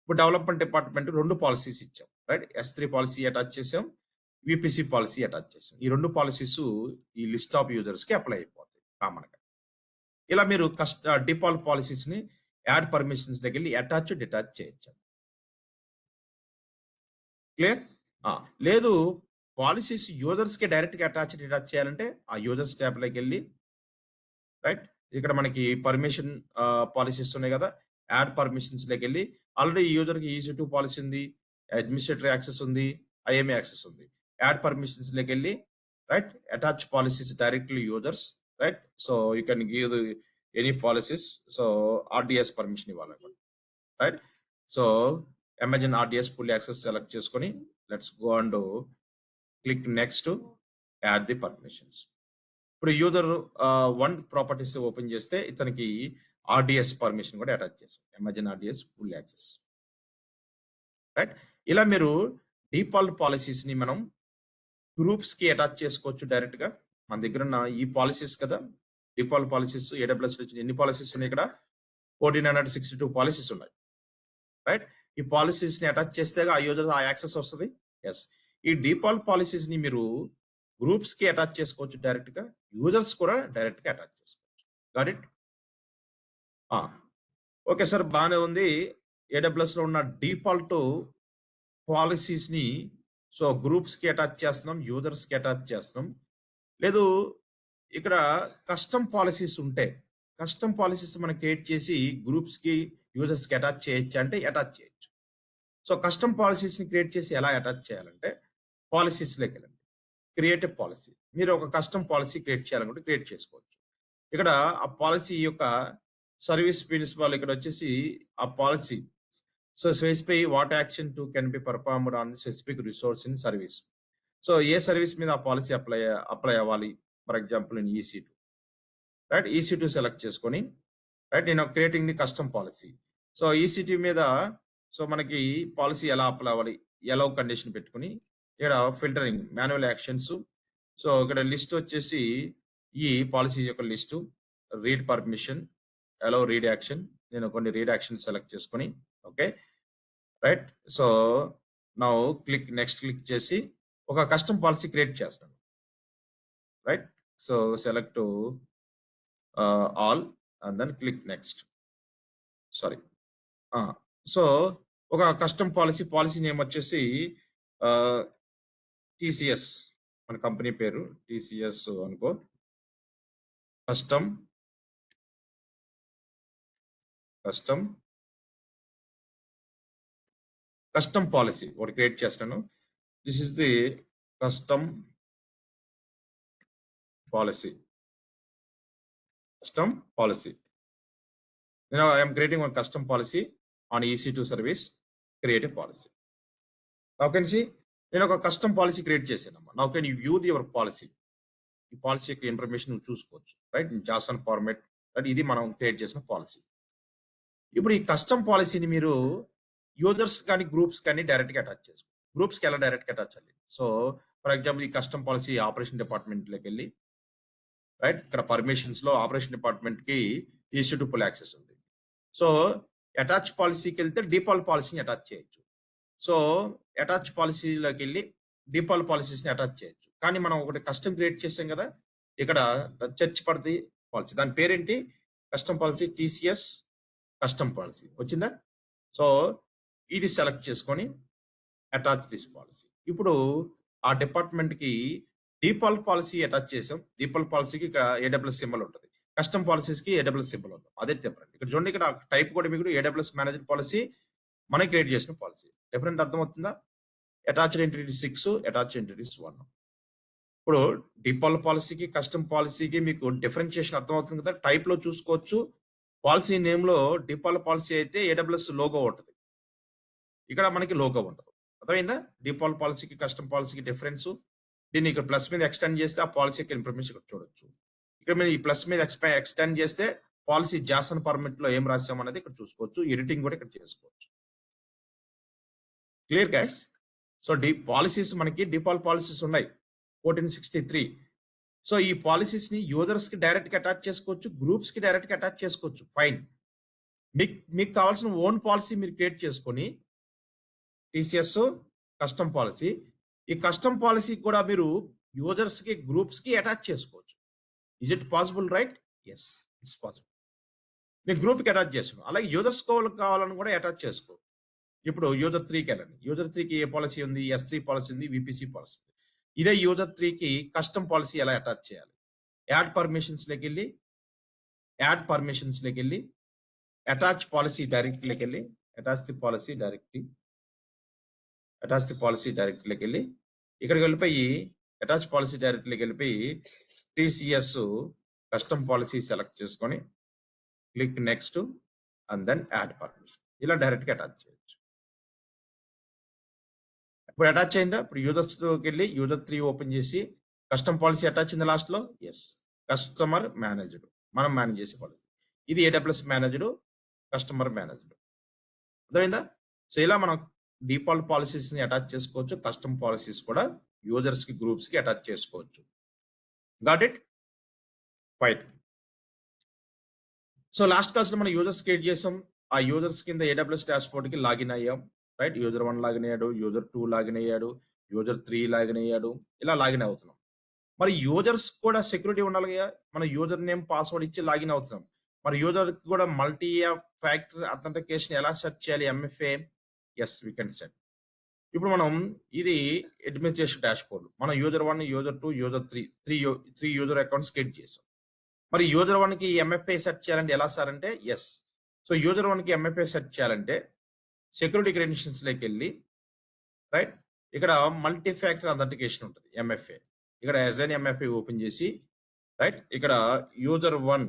ఇప్పుడు డెవలప్‌మెంట్ డిపార్ట్‌మెంట్ 2 పాలిసీస్ ఇచ్చాం. రైట్? S3 పాలిసీ అటాచ్ చేసాం. VPC పాలిసీ అటాచ్ చేసాం. ఈ 2 పాలిసీస్ ఈ లిస్ట్ ఆఫ్ యూజర్స్‌కి అప్లై అయిపోతాయి కామన్‌గా. ఇలా మీరు డిఫాల్ట్ పాలిసీస్‌ని యాడ్ పర్మిషన్స్‌లోకెళ్ళి అటాచ్, డిటాచ్ చేయొచ్చు. క్లియర్? ఆ! లేదు, పాలిసీస్ యూజర్స్‌కి డైరెక్ట్‌గా అటాచ్, డిటాచ్ చేయాలంటే ఆ యూజర్స్ ట్యాబ్‌లోకెళ్ళి రైట్. ఇక్కడ మనకి పర్మిషన్ పాలిసీస్ ఉన్నాయి కదా! యాడ్ పర్మిషన్స్‌లోకెళ్ళి ఆల్రెడీ ఈ యూజర్‌కి EC2 పాలిసీ ఉంది. అడ్మినిస్ట్రేటర్ యాక్సెస్ ఉంది. IMA యాక్సెస్ ఉంది. యాడ్ పర్మిషన్స్‌లోకెళ్ళి రైట్. అటాచ్ పాలిసీస్ డైరెక్ట్‌లీ users right. So, you can give any policies. So, RDS permission ఇవ్వాలన్నమాట. Right. So, Amazon RDS full access select చేసుకొని let's go and click next add the permissions. ఇప్పుడు user 1 properties open చేస్తే ఇతనికి RDS permission కూడా attach చేసాం. Amazon RDS full access. Right. ఇలా మీరు default పాలిసీస్‌ని మనం గ్రూప్స్‌కి అటాచ్ చేసుకోవచ్చు డైరెక్ట్‌గా. మన దగ్గర ఉన్న ఈ పాలిసీస్ కదా! డిఫాల్ట్ పాలిసీస్ AWSలో ఎన్ని పాలిసీస్ ఉన్నాయి ఇక్కడ? 1462 పాలిసీస్ ఉన్నాయి. రైట్. ఈ పాలిసీస్‌ని అటాచ్ చేస్తేగా ఆ యూజర్ ఆ యాక్సెస్ వస్తది. యెస్. ఈ డిఫాల్ట్ పాలిసీస్‌ని మీరు గ్రూప్స్‌కి అటాచ్ చేసుకోవచ్చు డైరెక్ట్‌గా. యూజర్స్ కూడా డైరెక్ట్‌గా అటాచ్ చేసుకోవచ్చు. Got it? ఆ! ఓకే సార్, బానే ఉంది. AWSలో ఉన్న డిఫాల్ట్ పాలిసీస్‌ని సో, గ్రూప్స్‌కి అటాచ్ చేస్తున్నాం. యూజర్స్‌కి అటాచ్ చేస్తున్నాం. లేదు, ఇక్కడ కస్టమ్ పాలిసీస్ ఉంటే, కస్టమ్ పాలిసీస్ మనం క్రియేట్ చేసి గ్రూప్స్‌కి, యూజర్స్‌కి అటాచ్ చేయొచ్చా అంటే అటాచ్ చేయొచ్చు. సో, కస్టమ్ పాలిసీస్‌ని క్రియేట్ చేసి ఎలా అటాచ్ చేయాలంటే పాలిసీస్‌లోకెళ్ళండి. Create a policy. మీరు ఒక కస్టమ్ పాలిసీ క్రియేట్ చేయాలనుకుంటే క్రియేట్ చేసుకోవచ్చు. ఇక్కడ ఆ పాలిసీ యొక్క సర్వీస్ ప్రిన్సిపల్ ఇక్కడొచ్చేసి ఆ policy. So, specify what action to can be performed on specific resource in service. So, A service మీద ఆ పాలిసీ అప్లై అవ్వాలి. For example in EC2 right. EC2 select చేసుకొని రైట్. నేను creating the custom policy. So, EC2 మీద so, మనకి policy ఎలా apply అవ్వాలి? Allow condition పెట్టుకొని ఇక్కడ ఫిల్టరింగ్, మాన్యువల్ యాక్షన్స్. సో, ఇక్కడ లిస్ట్ వచ్చేసి ఈ పాలిసీ యొక్క list. Read permission, allow read action. నేను కొన్ని రీడ్ యాక్షన్స్ సెలెక్ట్ చేసుకొని okay. Right. So, now next click చేసి ఒక కస్టమ్ పాలిసీ క్రియేట్ చేస్తాను. Right. So, select all and then click next. Sorry. ఆ! సో, ఒక కస్టమ్ పాలిసీ నేమ్ వచ్చేసి ah, TCS, మన కంపెనీ పేరు TCS అనుకో. కస్టమ్, కస్టమ్, కస్టమ్ పాలిసీ ఒకటి క్రియేట్ చేస్తాను. This is the custom policy. Custom policy. I am creating one custom policy on EC2 service. Create a policy. Now can see నేను ఒక custom policy create చేశానమ్మా. Now can you view your policy. ఈ policy యొక్క information నువ్వు చూసుకోవచ్చు. Right. JSON format. Right. ఇది మనం create చేసిన పాలిసీ. ఇప్పుడు ఈ కస్టమ్ పాలిసీని మీరు యూజర్స్ కానీ, గ్రూప్స్ కానీ డైరెక్ట్‌గా అటాచ్ చేసుకోవచ్చు. గ్రూప్స్‌కి ఎలా డైరెక్ట్‌గా అటాచ్ చేయాలి? సో, ఫర్ ఎగ్జాంపుల్ ఈ కస్టమ్ పాలిసీ ఆపరేషన్ డిపార్ట్‌మెంట్‌లోకెళ్ళి రైట్. ఇక్కడ పర్మిషన్స్‌లో ఆపరేషన్ డిపార్ట్‌మెంట్‌కి EC2 ఫుల్ యాక్సెస్ ఉంది. సో, అటాచ్ పాలిసీకెళ్తే డిఫాల్ట్ పాలిసీని అటాచ్ చేయొచ్చు. సో, అటాచ్ పాలిసీలోకెళ్ళి డిఫాల్ట్ పాలిసీస్‌ని అటాచ్ చేయొచ్చు. కానీ మనం ఒకటి కస్టమ్ క్రియేట్ చేసాం కదా! ఇక్కడ సెర్చ్ ఫర్ ది పాలసీ. దాని పేరేంటి? Custom policy, TCS custom policy. వచ్చిందా? సో ఇది సెలెక్ట్ చేసుకొని అటాచ్ దిస్ పాలసీ. ఇప్పుడు ఆ డిపార్ట్మెంట్‌కి డిఫాల్ట్ పాలసీ అటాచ్ చేసాం. డిఫాల్ట్ పాలసీకి ఇక్కడ ఏడబ్ల్యూఎస్ సింబల్ ఉంటది. కస్టమ్ పాలసీస్‌కి ఏడబ్ల్యూఎస్ సింబల్ ఉంటది. అదే డిఫరెంట్. ఇక్కడ చూడండి, ఇక్కడ టైప్ కూడా మీకు ఏడబ్ల్యూఎస్ మేనేజ్డ్ పాలసీ మనం క్రియేట్ చేసిన పాలసీ. డిఫరెంట్ అర్థమవుతుందా? Attached entities 6, attached entities 1. ఇప్పుడు డిఫాల్ట్ పాలసీకి, కస్టమ్ పాలసీకి మీకు డిఫరెన్షియేషన్ అర్థమవుతుంది కదా! టైప్‌లో చూసుకోవచ్చు. పాలసీ నేమ్‌లో డిఫాల్ట్ పాలసీ అయితే ఏడబ్ల్యూఎస్ లోగో ఉంటది. ఇక్కడ మనకి లోగో ఉండదు. అర్థమైందా? డిఫాల్ట్ పాలసీకి, కస్టమ్ పాలసీకి డిఫరెన్సు. దీన్ని ఇక్కడ ప్లస్ మీద ఎక్స్‌టెండ్ చేస్తే ఆ పాలసీ యొక్క ఇన్ఫర్మేషన్ ఇక్కడ చూడొచ్చు. ఇక్కడ మీరు ఈ ప్లస్ మీద ఎక్స్‌టెండ్ చేస్తే పాలసీ జాసన్ ఫార్మాట్‌లో ఏం రాసామనేది ఇక్కడ చూసుకోవచ్చు. ఎడిటింగ్ కూడా ఇక్కడ చేసుకోవచ్చు. Clear guys? సో పాలిసీస్ మనకి డిఫాల్ట్ పాలిసీస్ ఉన్నాయి. 1463. సో ఈ పాలిసీస్‌ని యూజర్స్‌కి డైరెక్ట్‌గా అటాచ్ చేసుకోవచ్చు. గ్రూప్స్‌కి డైరెక్ట్‌గా అటాచ్ చేసుకోవచ్చు. ఫైన్. మీకు కావాల్సిన ఓన్ పాలిసీ మీరు క్రియేట్ చేసుకొని టీసీఎస్ కస్టమ్ పాలసీ. ఈ కస్టమ్ పాలసీ కూడా మీరు యూజర్స్‌కి, గ్రూప్స్‌కి అటాచ్ చేసుకోవచ్చు. Is it possible right? Yes, it's possible. నేను గ్రూప్‌కి అటాచ్ చేస్తున్నాను. అలాగే యూజర్స్ కావాలని కూడా అటాచ్ చేసుకో. ఇప్పుడు యూజర్ 3కి వెళ్ళండి. యూజర్ 3కి ఏ పాలసీ ఉంది? S3 పాలసీ ఉంది, వీపీసీ పాలసీ ఉంది. ఇదే యూజర్ 3కి కస్టమ్ పాలసీ ఎలా అటాచ్ చేయాలి? యాడ్ పర్మిషన్స్‌లోకెళ్ళి అటాచ్ పాలసీ డైరెక్ట్‌లోకెళ్ళి అటాచ్ ది పాలసీ డైరెక్ట్‌లోకెళ్ళి ఇక్కడికి వెళ్ళిపోయి అటాచ్ పాలసీ డైరెక్ట్‌లోకి వెళ్ళిపోయి టీసీఎస్ కస్టమ్ పాలసీ సెలెక్ట్ చేసుకొని click next and then add permission. ఇలా డైరెక్ట్‌గా అటాచ్ చేయొచ్చు. ఇప్పుడు అటాచ్ అయిందా? ఇప్పుడు యూజర్స్‌లోకి వెళ్ళి యూజర్ 3 ఓపెన్ చేసి కస్టమ్ పాలసీ అటాచ్ అయిందా లాస్ట్‌లో? యెస్. Customer managed. మనం మేనేజ్ చేసే పాలసీ. ఇది ఏడబ్ల్యూఎస్ మేనేజ్డ్, కస్టమర్ మేనేజ్డ్. అర్థమైందా? సో ఇలా మనం డిఫాల్ట్ పాలిసీస్‌ని అటాచ్ చేసుకోవచ్చు. కస్టమ్ పాలిసీస్ కూడా యూజర్స్‌కి, గ్రూప్స్‌కి అటాచ్ చేసుకోవచ్చు. Got it? Fine. So last క్లాస్‌లో మనం యూజర్స్ క్రియేట్ చేసాం. ఆ యూజర్స్ కింద ఏడబ్ల్యూఎస్ డాష్‌బోర్డ్‌కి లాగిన్ అయ్యాం. రైట్? యూజర్ 1 లాగిన్ అయ్యాడు, యూజర్ 2 లాగిన్ అయ్యాడు, యూజర్ 3 లాగిన్ అయ్యాడు. ఇలా లాగిన్ అవుతున్నాం. మరి యూజర్స్ కూడా సెక్యూరిటీ ఉండాలి కదా! మన యూజర్ నేమ్, పాస్వర్డ్ ఇచ్చి లాగిన్ అవుతున్నాం. మరి యూజర్‌కి కూడా మల్టీ ఫ్యాక్టర్ అథెంటికేషన్ ఎలా సెట్ చేయాలి? MFA. Yes, we can set. ఇప్పుడు మనం ఇది అడ్మినిస్ట్రేషన్ డాష్‌బోర్డ్. మనం user 1, user 2, user 3 3 user accounts create చేసాం. మరి యూజర్ 1కి ఎంఎఫ్ఏ సెట్ చేయాలంటే ఎలా సార్ అంటే? యెస్. సో యూజర్ 1కి ఎంఎఫ్ఏ సెట్ చేయాలంటే సెక్యూరిటీ క్రెడెన్షియల్స్‌లోకెళ్ళి రైట్? ఇక్కడ మల్టీ ఫ్యాక్టర్ అథెంటికేషన్ ఉంటది, ఎంఎఫ్ఏ. ఇక్కడ ఎస్ఎన్ ఎంఎఫ్ఏ ఓపెన్ చేసి రైట్? ఇక్కడ యూజర్ 1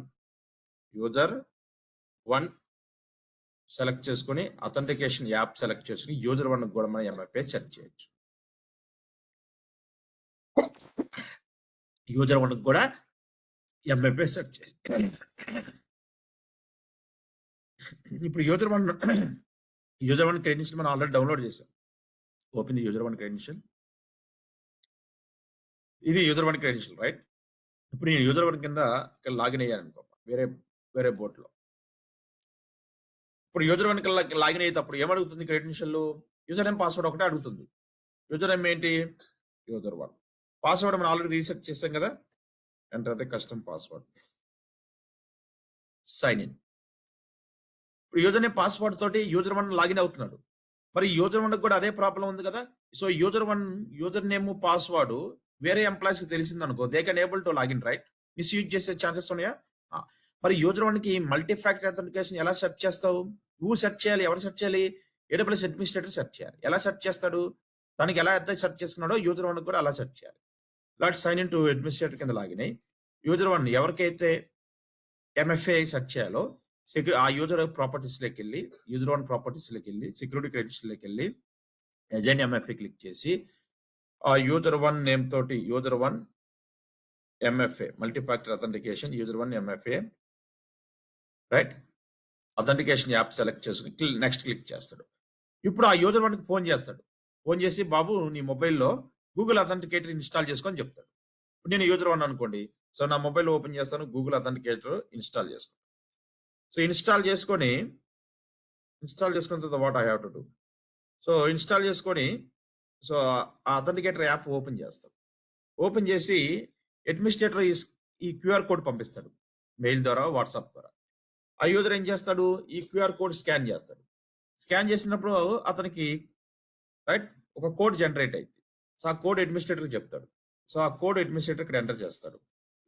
సెలెక్ట్ చేసుకొని అథెంటికేషన్ యాప్ సెలెక్ట్ చేసుకొని యూజర్ 1కి కూడా మనం ఎంఎఫ్ఏ సెట్ చేయొచ్చు. యూజర్ 1కి కూడా ఎంఎఫ్ఏ సెట్ చేసి ఇప్పుడు యూజర్ 1 క్రెడెన్షియల్ మనం ఆల్రెడీ డౌన్లోడ్ చేసాం. Open the user 1 credential. ఇది యూజర్ 1 క్రెడెన్షియల్ రైట్? ఇప్పుడు నేను యూజర్ 1 కింద ఇక్కడ లాగిన్ అయ్యాను అనుకో, వేరే బోర్డ్‌లో. ఇప్పుడు యూజర్ 1 కి లాగిన్ అయ్యేటప్పుడు ఏమడుగుతుంది క్రెడెన్షియల్? యూజర్ నేమ్, పాస్వర్డ్ ఒకటే అడుగుతుంది. యూజర్ నేమ్ ఏంటి? యూజర్ 1. పాస్వర్డ్ మనం ఆల్రెడీ రీసెట్ చేసాం కదా! Enter the custom password. Sign in. ఇప్పుడు యూజర్ నేమ్, పాస్వర్డ్ తోటి యూజర్ 1 లాగిన్ అవుతున్నాడు. మరి యూజర్ 1కి కూడా అదే ప్రాబ్లం ఉంది కదా! So user 1 user name, password వేరే ఎంప్లాయీస్‌కి తెలిసిందనుకో, they can able to login right? మిస్‌యూజ్ చేసే ఛాన్సెస్ ఉన్నాయా? మరి యూజర్ 1కి మల్టీ ఫ్యాక్టర్ అథెంటికేషన్ ఎలా సెట్ చేస్తావు? నువ్వు సెట్ చేయాలి. ఎవరు సెట్ చేయాలి? ఏడబ్ల్యూఎస్ అడ్మినిస్ట్రేటర్ సెట్ చేయాలి. ఎలా సెట్ చేస్తాడు? తనకి ఎలా అయితే సెట్ చేసుకున్నాడో యూజర్ 1కి కూడా అలా సెట్ చేయాలి. Let's sign in to administrator కింద లాగిన్ అయ్యి యూజర్ 1 ఎవరికైతే ఎంఎఫ్ఏ సెట్ చేయాలో ఆ యూజర్ ప్రాపర్టీస్‌లోకెళ్ళి యూజర్ 1 ప్రాపర్టీస్‌లోకెళ్ళి సెక్యూరిటీ క్రెడెన్షియల్‌లోకెళ్ళి అజైన్ ఎంఎఫ్ఏ క్లిక్ చేసి ఆ యూజర్ 1 నేమ్ తోటి user 1 MFA multi factor authentication user 1 MFA right? Authentication app select చేసుకొని నెక్స్ట్ క్లిక్ చేస్తాడు. ఇప్పుడు ఆ యూజర్ 1కి ఫోన్ చేస్తాడు. ఫోన్ చేసి బాబు నీ మొబైల్‌లో గూగుల్ అథెంటికేటర్ ఇన్‌స్టాల్ చేసుకొని చెప్తాడు. ఇప్పుడు నేను యూజర్ 1 అనుకోండి. సో నా మొబైల్ ఓపెన్ చేస్తాను, గూగుల్ అథెంటికేటర్ ఇన్‌స్టాల్ చేసుకుంటాను. సో ఇన్‌స్టాల్ చేసుకున్న తర్వాత what I have to do? So install చేసుకొని సో ఆ అథెంటికేటర్ యాప్ ఓపెన్ చేస్తాం. ఓపెన్ చేసి అడ్మినిస్ట్రేటర్ ఈ క్యూఆర్ కోడ్ పంపిస్తాడు. మెయిల్ ద్వారా, వాట్సాప్ ద్వారా. ఆ యూజర్ ఏం చేస్తాడు? ఈ క్యూఆర్ కోడ్ స్కాన్ చేస్తాడు. స్కాన్ చేసినప్పుడు అతనికి రైట్ ఒక కోడ్ జనరేట్ అయింది. సో ఆ కోడ్ అడ్మినిస్ట్రేటర్కి చెప్తాడు. సో ఆ కోడ్ అడ్మినిస్ట్రేటర్ ఇక్కడ ఎంటర్ చేస్తాడు.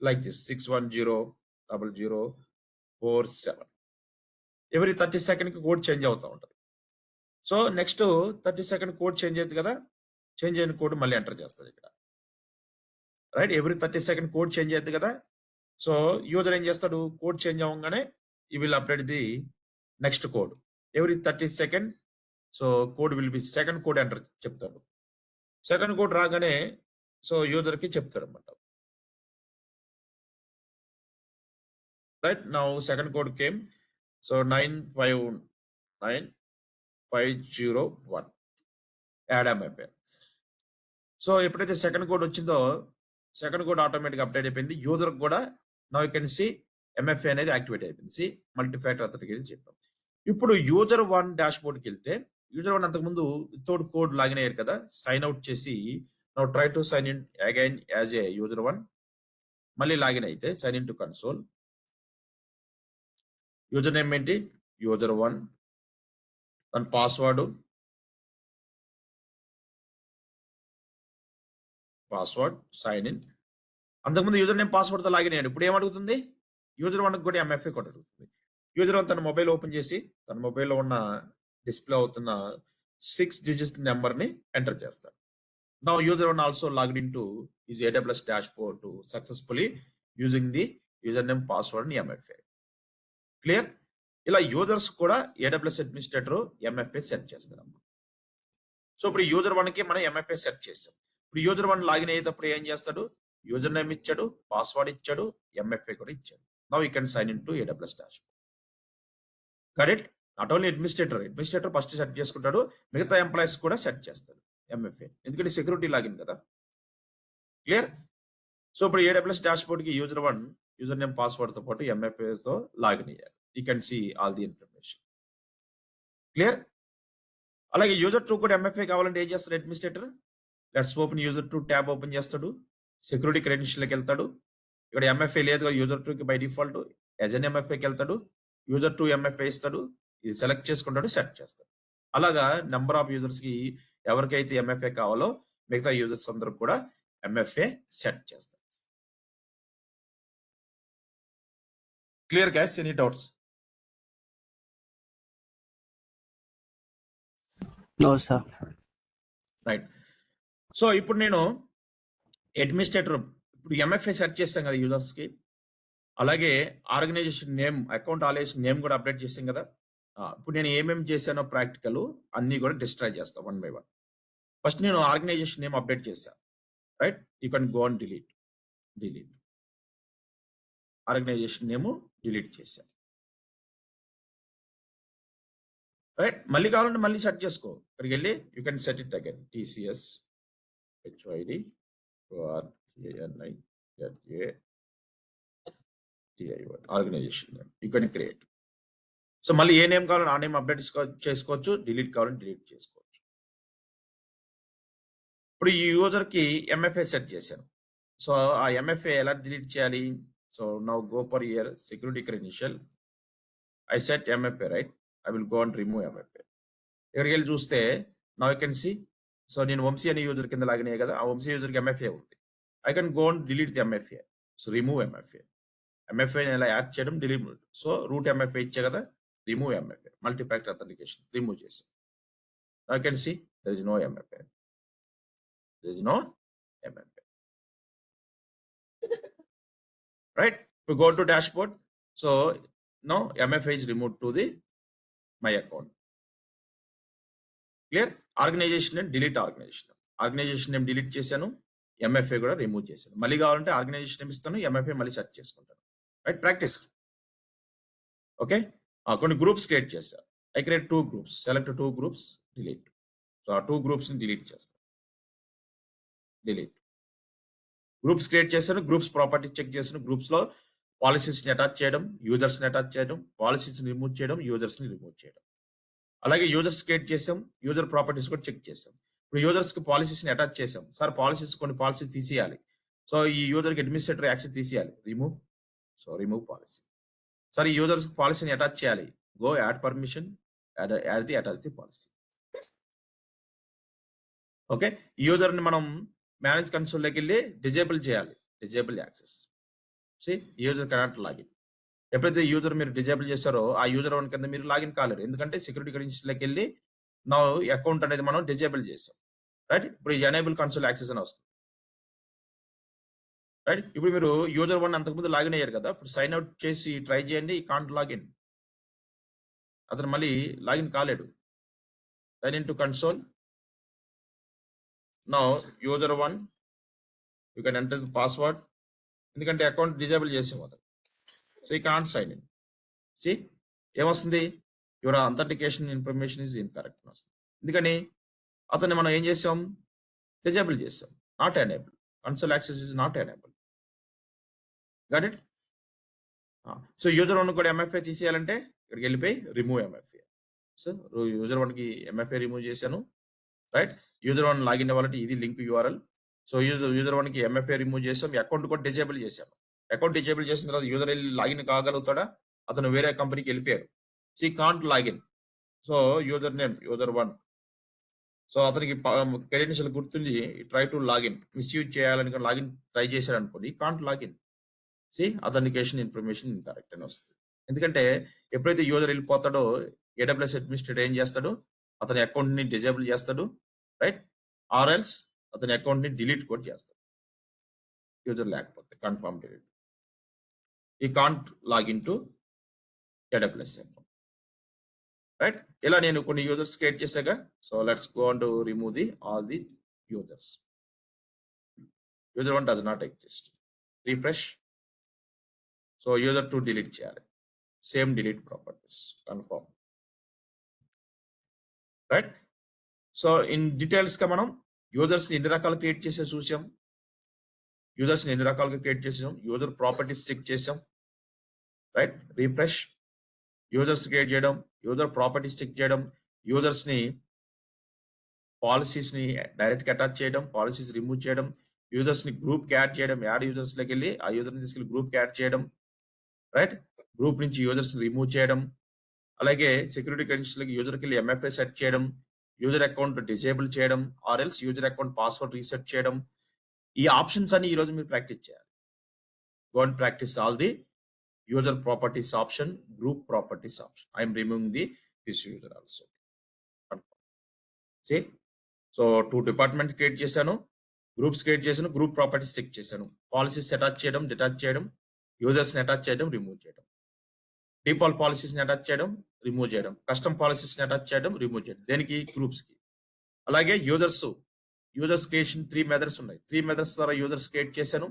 Like this 6100047. ఎవ్రీ 30 సెకండ్కి కోడ్ చేంజ్ అవుతూ ఉంటుంది. So next 30 second code change అవుతుంది కదా, చేంజ్ అయిన కోడ్ మళ్ళీ ఎంటర్ చేస్తాడు ఇక్కడ. Right, every 30 second code change అవుతుంది కదా. సో యూజర్ ఏం చేస్తాడు? కోడ్ చేంజ్ అవ్వగానే ఈ will update the next code every 30 second. So code will be second code enter చెప్తాడు. సెకండ్ కోడ్ రాగానే సో యూజర్కి చెప్తాడు అనమాట. Right, now second code came. So 959501 add MFA. So ఎప్పుడైతే సెకండ్ కోడ్ వచ్చిందో సెకండ్ కోడ్ ఆటోమేటిక్ అప్డేట్ అయిపోయింది. User కూడా now you can C MFA అనేది activate అయిపోయింది. సి మల్టీఫ్యాక్టర్ అథెంటికేషన్ చెప్పాం. ఇప్పుడు యూజర్ 1 డాష్ బోర్డ్కి వెళ్తే యూజర్ 1 అంతకుముందు వితౌట్ కోడ్ లాగిన్ అయ్యారు కదా, సైన్ అవుట్ చేసి now try to sign in again as a user 1. మళ్ళీ లాగిన్ అయితే sign in to console. User name ఏంటి? యూజర్ 1. దాని పాస్వర్డ్ సైన్ ఇన్. అంతకుముందు యూజర్ నేమ్ పాస్వర్డ్తో లాగిన్ అయ్యాడు. ఇప్పుడు ఏమడుగుతుంది? యూజర్ 1కి కూడా ఎంఎఫ్ఏ కోడ్ అడుగుతుంది. యూజర్ 1 తన మొబైల్ ఓపెన్ చేసి తన మొబైల్లో ఉన్న డిస్ప్లే అవుతున్న 6 డిజిట్ నెంబర్ని ఎంటర్ చేస్తాడు. Now user 1 also logged in to is AWS dashboard to successfully using the user name password ని ఎంఎఫ్ఏ. క్లియర్? ఇలా యూజర్స్ కూడా AWS అడ్మినిస్ట్రేటర్ ఎంఎఫ్ఏ సెట్ చేస్తారు. సో ఇప్పుడు యూజర్ 1కి మనం ఎంఎఫ్ఏ సెట్ చేస్తాం. ఇప్పుడు యూజర్ 1 లాగిన్ అయ్యేటప్పుడు ఏం చేస్తాడు? యూజర్ నేమ్ ఇచ్చాడు, పాస్వర్డ్ ఇచ్చాడు, ఎంఎఫ్ఏ కూడా ఇచ్చాడు. Now you can sign in to AWS dashboard. Correct? Not only administrator first set చేసుకుంటాడు, మిగతా ఎంప్లాయీస్ కూడా సెట్ చేస్తాడు ఎంఎఫ్ఏ, ఎందుకంటే సెక్యూరిటీ లాగిన్ కదా. క్లియర్? సో ఇప్పుడు AWS డాష్బోర్డ్కి యూజర్ 1 యూజర్ నేమ్ పాస్వర్డ్తో పాటు ఎంఎఫ్ఏతో లాగిన్ అయ్యారు. You can see all the information. Clear? అలాగే యూజర్ 2 కూడా ఎంఎఫ్ఏ కావాలంటే ఏం చేస్తాడు administrator? Let's open user 2 tab open చేస్తాడు, సెక్యూరిటీ క్రెడెన్షియల్కి వెళ్తాడు. ఇక్కడ ఎంఎఫ్ఏ లేదు కదా యూజర్ 2కి బై డిఫాల్ట్, ఎజెన్ ఎంఎఫ్ఏకి వెళ్తాడు, యూజర్ 2 ఎంఎఫ్ఏ ఇస్తాడు, ఇది సెలెక్ట్ చేసుకుంటాడు, సెట్ చేస్తాడు. అలాగా నెంబర్ ఆఫ్ యూజర్స్కి ఎవరికైతే ఎంఎఫ్ఏ కావాలో మిగతా యూజర్స్ అందరూ కూడా ఎంఎఫ్ఏ సెట్ చేస్తారు. Clear guys? Any doubts? No sir. Right. So ఇప్పుడు నేను అడ్మినిస్ట్రేటర్ ఇప్పుడు ఎంఎఫ్ఏ సెట్ చేస్తాం కదా యూజర్స్కి, అలాగే organization name, account organization name కూడా అప్డేట్ చేసాం కదా. ఇప్పుడు నేను ఏమేమి చేశానో ప్రాక్టికల్ అన్ని కూడా డిస్ట్రాయ్ చేస్తాను 1 by 1. ఫస్ట్ నేను ఆర్గనైజేషన్ నేమ్ అప్డేట్ చేశాను. Right, you can go and delete organization name delete చేశాను. రైట్, మళ్ళీ కావాలంటే మళ్ళీ సెట్ చేసుకో. ఇక్కడికి వెళ్ళి you can set it again TCS HYD organization name you can create. So మళ్ళీ ఏ నేమ్ కావాలని ఆ నేమ్ అప్డేట్ చేసుకోవచ్చు, డిలీట్ కావాలని డిలీట్ చేసుకోవచ్చు. ఇప్పుడు ఈ యూజర్కి ఎంఎఫ్ఏ సెట్ చేశాను. సో ఆ ఎంఎఫ్ఏ ఎలా డిలీట్ చేయాలి? So now go for here security credential, I set MFA, right, I will go and remove MFA. ఇక్కడికి వెళ్ళి చూస్తే now you can see, so నేను వంశీ అనే యూజర్ కింద లాగిన్ అయ్యే కదా, ఆ వంశీ యూజర్కి ఎంఎఫ్ఏ ఉంది. I can go and delete the MFA. So remove MFA. MFA ఎలా యాడ్ చేయడం, డిలీట్. సో రూట్ ఎంఎఫ్ఏ ఇచ్చే కదా, remove MFA, multifactor authentication remove చేసి I can see there is no MFA. Right, we go to dashboard. So now MFA is removed to the my account. Clear? Organization name delete organization name delete చేశాను, MFA కూడా remove చేశాను. మళ్ళీ కావాలంటే organisation name ఇస్తాను, MFA మళ్ళీ search చేసుకుంటాను. Right, practice. Okay, కొన్ని groups create చేశాను. I create 2 groups, select 2 groups, delete. So ఆ 2 groups ని డిలీట్ చేస్తాను. డిలీట్. గ్రూప్స్ క్రియేట్ చేశాను, గ్రూప్స్ ప్రాపర్టీ చెక్ చేశాను, గ్రూప్స్లో పాలసీస్ని అటాచ్ చేయడం, యూజర్స్ని అటాచ్ చేయడం, పాలసీస్ని రిమూవ్ చేయడం, యూజర్స్ని రిమూవ్ చేయడం. అలాగే యూజర్స్ క్రియేట్ చేసాం, యూజర్ ప్రాపర్టీస్ కూడా చెక్ చేసాం. ఇప్పుడు యూజర్స్కి పాలసీస్ని అటాచ్ చేసాం. సార్ పాలసీస్ కొన్ని పాలసీ తీసేయాలి, సో ఈ యూజర్కి అడ్మినిస్ట్రేటర్ యాక్సెస్ తీసేయాలి, రిమూవ్. So remove policy. సరే యూజర్స్ పాలసీని అటాచ్ చేయాలి. Go add permission, attach the policy. Okay. యూజర్‌ని మనం మేనేజ్ కన్సోల్‌లోకి వెళ్లి డిజేబుల్ చేయాలి. Disable access. User cannot login. ఎప్పుడైతే యూజర్ మీరు డిజేబుల్ చేశారో ఆ యూజర్ వన్ కింద మీరు లాగిన్ కాలేరు. ఎందుకంటే సెక్యూరిటీ క్రెడెన్షియల్స్‌లోకి వెళ్లి నా అకౌంట్ అనేది మనం డిజేబుల్ చేసాం. రైట్. ఇప్పుడు ఎనేబుల్ కన్సోల్ యాక్సెస్ అని వస్తుంది. రైట్. ఇప్పుడు మీరు యూజర్ వన్ అంతకుముందు లాగిన్ అయ్యారు కదా! ఇప్పుడు సైన్ అవుట్ చేసి ట్రై చేయండి. Can't login. అతను మళ్ళీ లాగిన్ కాలేడు. Sign in to console. Now user one you can enter the password. ఎందుకంటే అకౌంట్ డిజేబుల్ చేసాం అతను. So you can't sign in. See ఏమొస్తుంది? Your authentication information is incorrect అని వస్తుంది. ఎందుకని? అతన్ని మనం ఏం చేసాం? డిజేబుల్ చేసాం. Not enable. Console access is not enable. Got it? So user one కూడా ఎంఎఫ్ఏ తీసేయాలంటే ఇక్కడికి వెళ్ళిపోయి రిమూవ్ ఎంఎఫ్ఏ. సో యూజర్ వన్‌కి ఎంఎఫ్ఏ రిమూవ్ చేశాను. రైట్. యూజర్ వన్ లాగిన్ అవ్వాలంటే ఇది లింక్ యూఆర్ఎల్. సో యూజర్ వన్‌కి ఎంఎఫ్ఏ రిమూవ్ చేసాం. అకౌంట్ కూడా డిజేబుల్ చేశాను. అకౌంట్ డిజేబుల్ చేసిన తర్వాత యూజర్ వెళ్ళి లాగిన్ కాగలుగుతాడా? అతను వేరే కంపెనీకి వెళ్ళిపోయాడు. సో ఈ can't login. So user name user one. So అతనికి క్రెడెన్షియల్ గుర్తుండి ట్రై టు లాగిన్ మిస్యూజ్ చేయాలని లాగిన్ ట్రై చేశాడు అనుకోండి. Can't login. Authentication information incorrect అని వస్తుంది. ఎందుకంటే ఎప్పుడైతే యూజర్ వెళ్ళిపోతాడో ఏడబ్ల్యూఎస్ అడ్మినిస్ట్రేటర్ ఏం చేస్తాడు? అతని అకౌంట్‌ని డిజేబుల్ చేస్తాడు. రైట్. ఆర్ ఎల్స్ అతని అకౌంట్‌ని డిలీట్ కూడా చేస్తాడు. యూజర్ లేకపోతే కన్ఫర్మ్ డిలీట్. ఈ can't login to AWS account. Right. ఇలా నేను కొన్ని యూజర్స్ క్రియేట్ చేశాగా. So let's go on to remove all the users. User one does not exist. Refresh. So user 2 delete చేయాలి. Same delete properties. Confirm. Right. So in డీటెయిల్స్‌గా మనం యూజర్స్‌ని ఎన్ని రకాలు క్రియేట్ చేసే చూసాం. యూజర్స్‌ని ఎన్ని రకాలుగా క్రియేట్ చేసాం. యూజర్ ప్రాపర్టీస్ చెక్ చేసాం. రైట్. రిఫ్రెష్. యూజర్స్ క్రియేట్ చేయడం, యూజర్ ప్రాపర్టీస్ చెక్ చేయడం, యూజర్స్‌ని పాలసీస్‌ని డైరెక్ట్‌గా అటాచ్ చేయడం, పాలసీస్ రిమూవ్ చేయడం, యూజర్స్‌ని గ్రూప్‌కి యాడ్ చేయడం, యాడ్ యూజర్స్‌లోకి వెళ్ళి ఆ యూజర్‌ని తీసుకెళ్ళి గ్రూప్‌కి యాడ్ చేయడం. రైట్. గ్రూప్ నుంచి యూజర్స్‌ని రిమూవ్ చేయడం. అలాగే సెక్యూరిటీ క్రెడెన్షియల్‌కి యూజర్‌కి వెళ్ళి ఎంఎఫ్ఏ సెట్ చేయడం, యూజర్ అకౌంట్ డిజేబుల్ చేయడం, or else user account password reset చేయడం. ఈ ఆప్షన్స్ అన్ని ఈ రోజు మీరు ప్రాక్టీస్ చేయాలి. Go and practice all the user properties option, group properties option. I am removing this user also. See, so 2 departments create చేశాను, groups create చేశాను, group properties check చేశాను, పాలసీస్ అటాచ్ చేయడం, డిటాచ్ చేయడం, యూజర్స్ ని attach చేయడం, remove చేయడం, default policies ని attach చేయడం, రిమూవ్ చేయడం, కస్టమ్ పాలసీస్ ని అటాచ్ చేయడం, రిమూవ్ చేయడం. దేనికి? గ్రూప్స్ కి. అలాగే యూజర్స్ క్రియేషన్ 3 మెథడ్స్ ఉన్నాయి. 3 మెథడ్స్ ద్వారా యూజర్స్ క్రియేట్ చేశాను.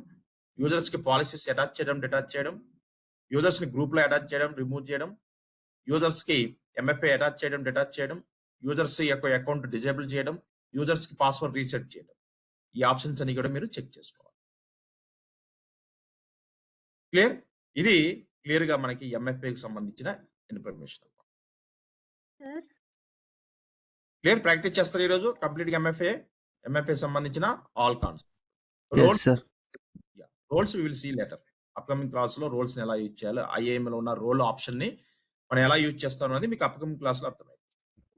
యూజర్స్ కి పాలసీస్ అటాచ్ చేయడం, డిటాచ్ చేయడం, యూజర్స్ ని గ్రూప్ లో అటాచ్ చేయడం, రిమూవ్ చేయడం, యూజర్స్ కి ఎంఎఫ్ఏ అటాచ్ చేయడం, డిటాచ్ చేయడం, యూజర్స్ యొక్క అకౌంట్ డిజేబుల్ చేయడం, యూజర్స్ కి పాస్వర్డ్ రీసెట్ చేయడం. ఈ ఆప్షన్స్ అన్ని కూడా మీరు చెక్ చేసుకోవాలి. క్లియర్? ఇది క్లియర్ గా మనకి ఎంఎఫ్ఏకి సంబంధించిన ఇన్ఫర్మేషన్. Sir clear? ప్రాక్టీస్ చేస్తారు ఈ రోజు కంప్లీట్ గా ఎంఎఫ్ఏ సంబంధించిన all concept. Roles we will see later. Upcoming class లో రోల్స్ ని ఎలా యూజ్ చేయాలి, ఐఏఎం లో ఉన్న రోల్ ఆప్షన్ ని మనం ఎలా యూజ్ చేస్తాం అనేది మీకు అప్కమింగ్ క్లాస్ లో అర్థమైంది.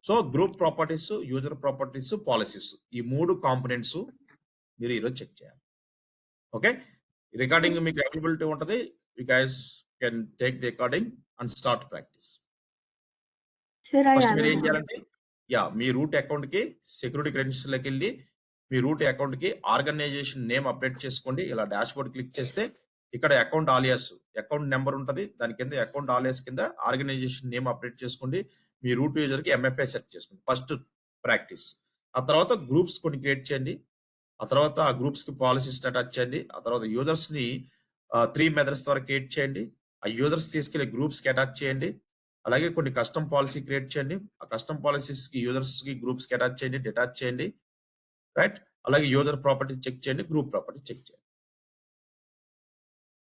So group properties, user properties, policies ఈ 3 కాంపోనెంట్స్ మీరు ఈరోజు చెక్ చేయాలి. ఓకే. రికార్డింగ్ మీకు అవైలబిలిటీ ఉంటుంది. You guys can take the recording and start practice. First మీరు ఏం చేయాలంటే మీ రూట్ అకౌంట్ కి సెక్యూరిటీ క్రెడెన్షియల్స్ లోకి వెళ్ళి మీ రూట్ అకౌంట్ కి ఆర్గనైజేషన్ నేమ్ అప్డేట్ చేసుకోండి. ఇలా డాష్ బోర్డ్ క్లిక్ చేస్తే ఇక్కడ అకౌంట్ ఆలియాస్ అకౌంట్ నెంబర్ ఉంటుంది. దాని కింద అకౌంట్ ఆలియాస్ కింద ఆర్గనైజేషన్ నేమ్ అప్డేట్ చేసుకోండి. మీ రూట్ యూజర్ కి ఎంఎఫ్ఐ సెట్ చేసుకోండి. First practice. ఆ తర్వాత గ్రూప్స్ కొన్ని క్రియేట్ చేయండి. ఆ తర్వాత ఆ గ్రూప్స్ కి పాలసీస్ అటాచ్ చేయండి. ఆ తర్వాత యూజర్స్ ని 3 మెథడ్స్ ద్వారా క్రియేట్ చేయండి. ఆ యూజర్స్ తీసుకెళ్లి గ్రూప్స్ కి అటాచ్ చేయండి. అలాగే కొన్ని కస్టమ్ పాలసీ క్రియేట్ చేయండి. ఆ కస్టమ్ పాలసీస్ కి యూజర్స్ కి గ్రూప్స్ కి అటాచ్ చేయండి, డిటాచ్ చేయండి. రైట్. అలాగే యూజర్ ప్రాపర్టీ చెక్ చేయండి, గ్రూప్ ప్రాపర్టీ చెక్ చేయండి.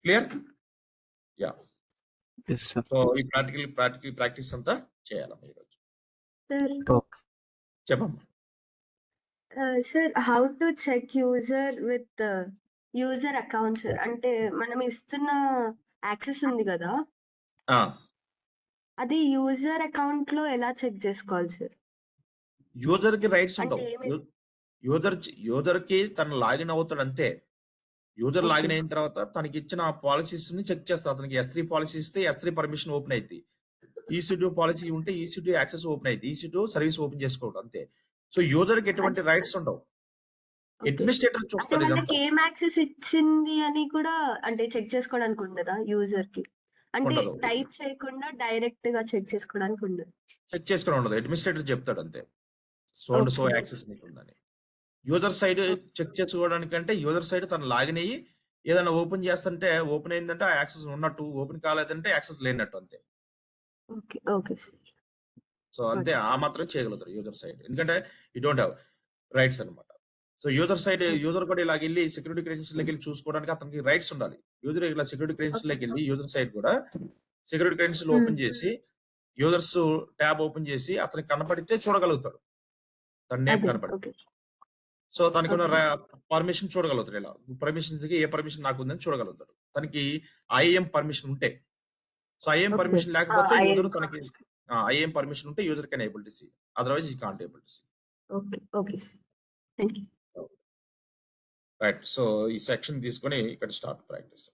క్లియర్? యా. సో ఈ ప్రాక్టీస్ అంతా చేయాలమ్మా ఈరోజు. చెప్పమ్మా. Sir how to check user with user accounts అంటే మనం ఇస్తున్న యాక్సెస్ ఉంది గదా! ఆ! అది యూజర్ అకౌంట్‌లో ఎలా చెక్ జేసుకోవాలి సార్? యూజర్‌కి రైట్స్ అంటే ఉండవు. ఏమేం యూజర్‌కి తను లాగిన్ అవుతాడు అంతే. User okay. లాగిన్ అయిన తర్వాత తనకిచ్చిన పాలిసీస్‌ని చెక్ చేస్తారు. అతనికి S3 పాలిసీ ఇస్తే S3 పర్మిషన్ ఓపెన్ అయిద్ది. EC2 పాలిసీ ఉంటే EC2 యాక్సెస్ ఓపెన్ అయిద్ది. EC2 సర్వీస్ ఓపెన్ చేసుకోవడం అంతే. సో యూజర్‌కి ఎటువంటి అంటే రైట్స్ ఉండవు. ఓకే. అడ్మినిస్ట్రేటర్ అంటే చూస్తాడు వాళ్ళకి ఇదంతా. ఏం యాక్సెస్ ఇచ్చింది అని కూడా అంటే చెక్ చేసుకోవడానికి ఉండదా యూజర్‌కి? అంటే ఉండదు. టైప్ చేయకుండా డైరెక్ట్‌గా చెక్ చేసుకోవడానికి ఉండదు. చెక్ చేసుకోవడం ఉండదు. అడ్మినిస్ట్రేటర్ చెప్తాడు అంతే. So and so okay. Access నీకుందని. User side okay. చెక్ చేసుకోవడానికంటే యూజర్ సైడ్ తను లాగిన్ అయ్యి ఏదైనా ఓపెన్ చేస్తుంటే ఓపెన్ అయిందంటే ఆ యాక్సెస్ ఉన్నట్టు, ఓపెన్ కాలేదంటే యాక్సెస్ లేనట్టు అంతే. Okay. Okay sir. So got అంతే ఇట్. ఆ మాత్రమే చేయగలుగుతారు యూజర్ సైడ్. ఎందుకంటే యూ డోంట్ హావ్ రైట్స్ అన్నమాట. So user side okay. User కూడా ఇలాగెళ్లి సెక్యూరిటీ క్రెడెన్షియల్‌లోకెళ్ళి చూసుకోవడానికి అతనికి రైట్స్ ఉండాలి. యూజర్ ఇలా సెక్యూరిటీ ఓకే. క్రెడెన్షియల్‌లోకెళ్ళి యూజర్ సైడ్ కూడా సెక్యూరిటీ క్రెడెన్షియల్ హ్మ్. ఓపెన్ చేసి యూజర్స్ టాబ్ ఓపెన్ చేసి అతనికి కనపడితే చూడగలుగుతాడు. తన నేమ్ అదే. కనపడితే. ఓకే. సో తనకున్న ఓకే. పర్మిషన్ చూడగలుగుతాడు ఇలా. పర్మిషన్స్‌కి ఏ పర్మిషన్ నాకుందని చూడగలుగుతాడు. తనకి ఐఏఎం పర్మిషన్ ఉంటే. So IAM okay. పర్మిషన్ ఆ! లేకపోతే యూజర్ ఐఎన్‌సి. తనకి ఐఏఎం పర్మిషన్ ఉంటే user can able to see. Otherwise he can't able to see. Okay. Okay sir. Thank you. Right. So ఈ సెక్షన్ తీసుకొని ఇక్కడ స్టార్ట్ ప్రాక్టీస్.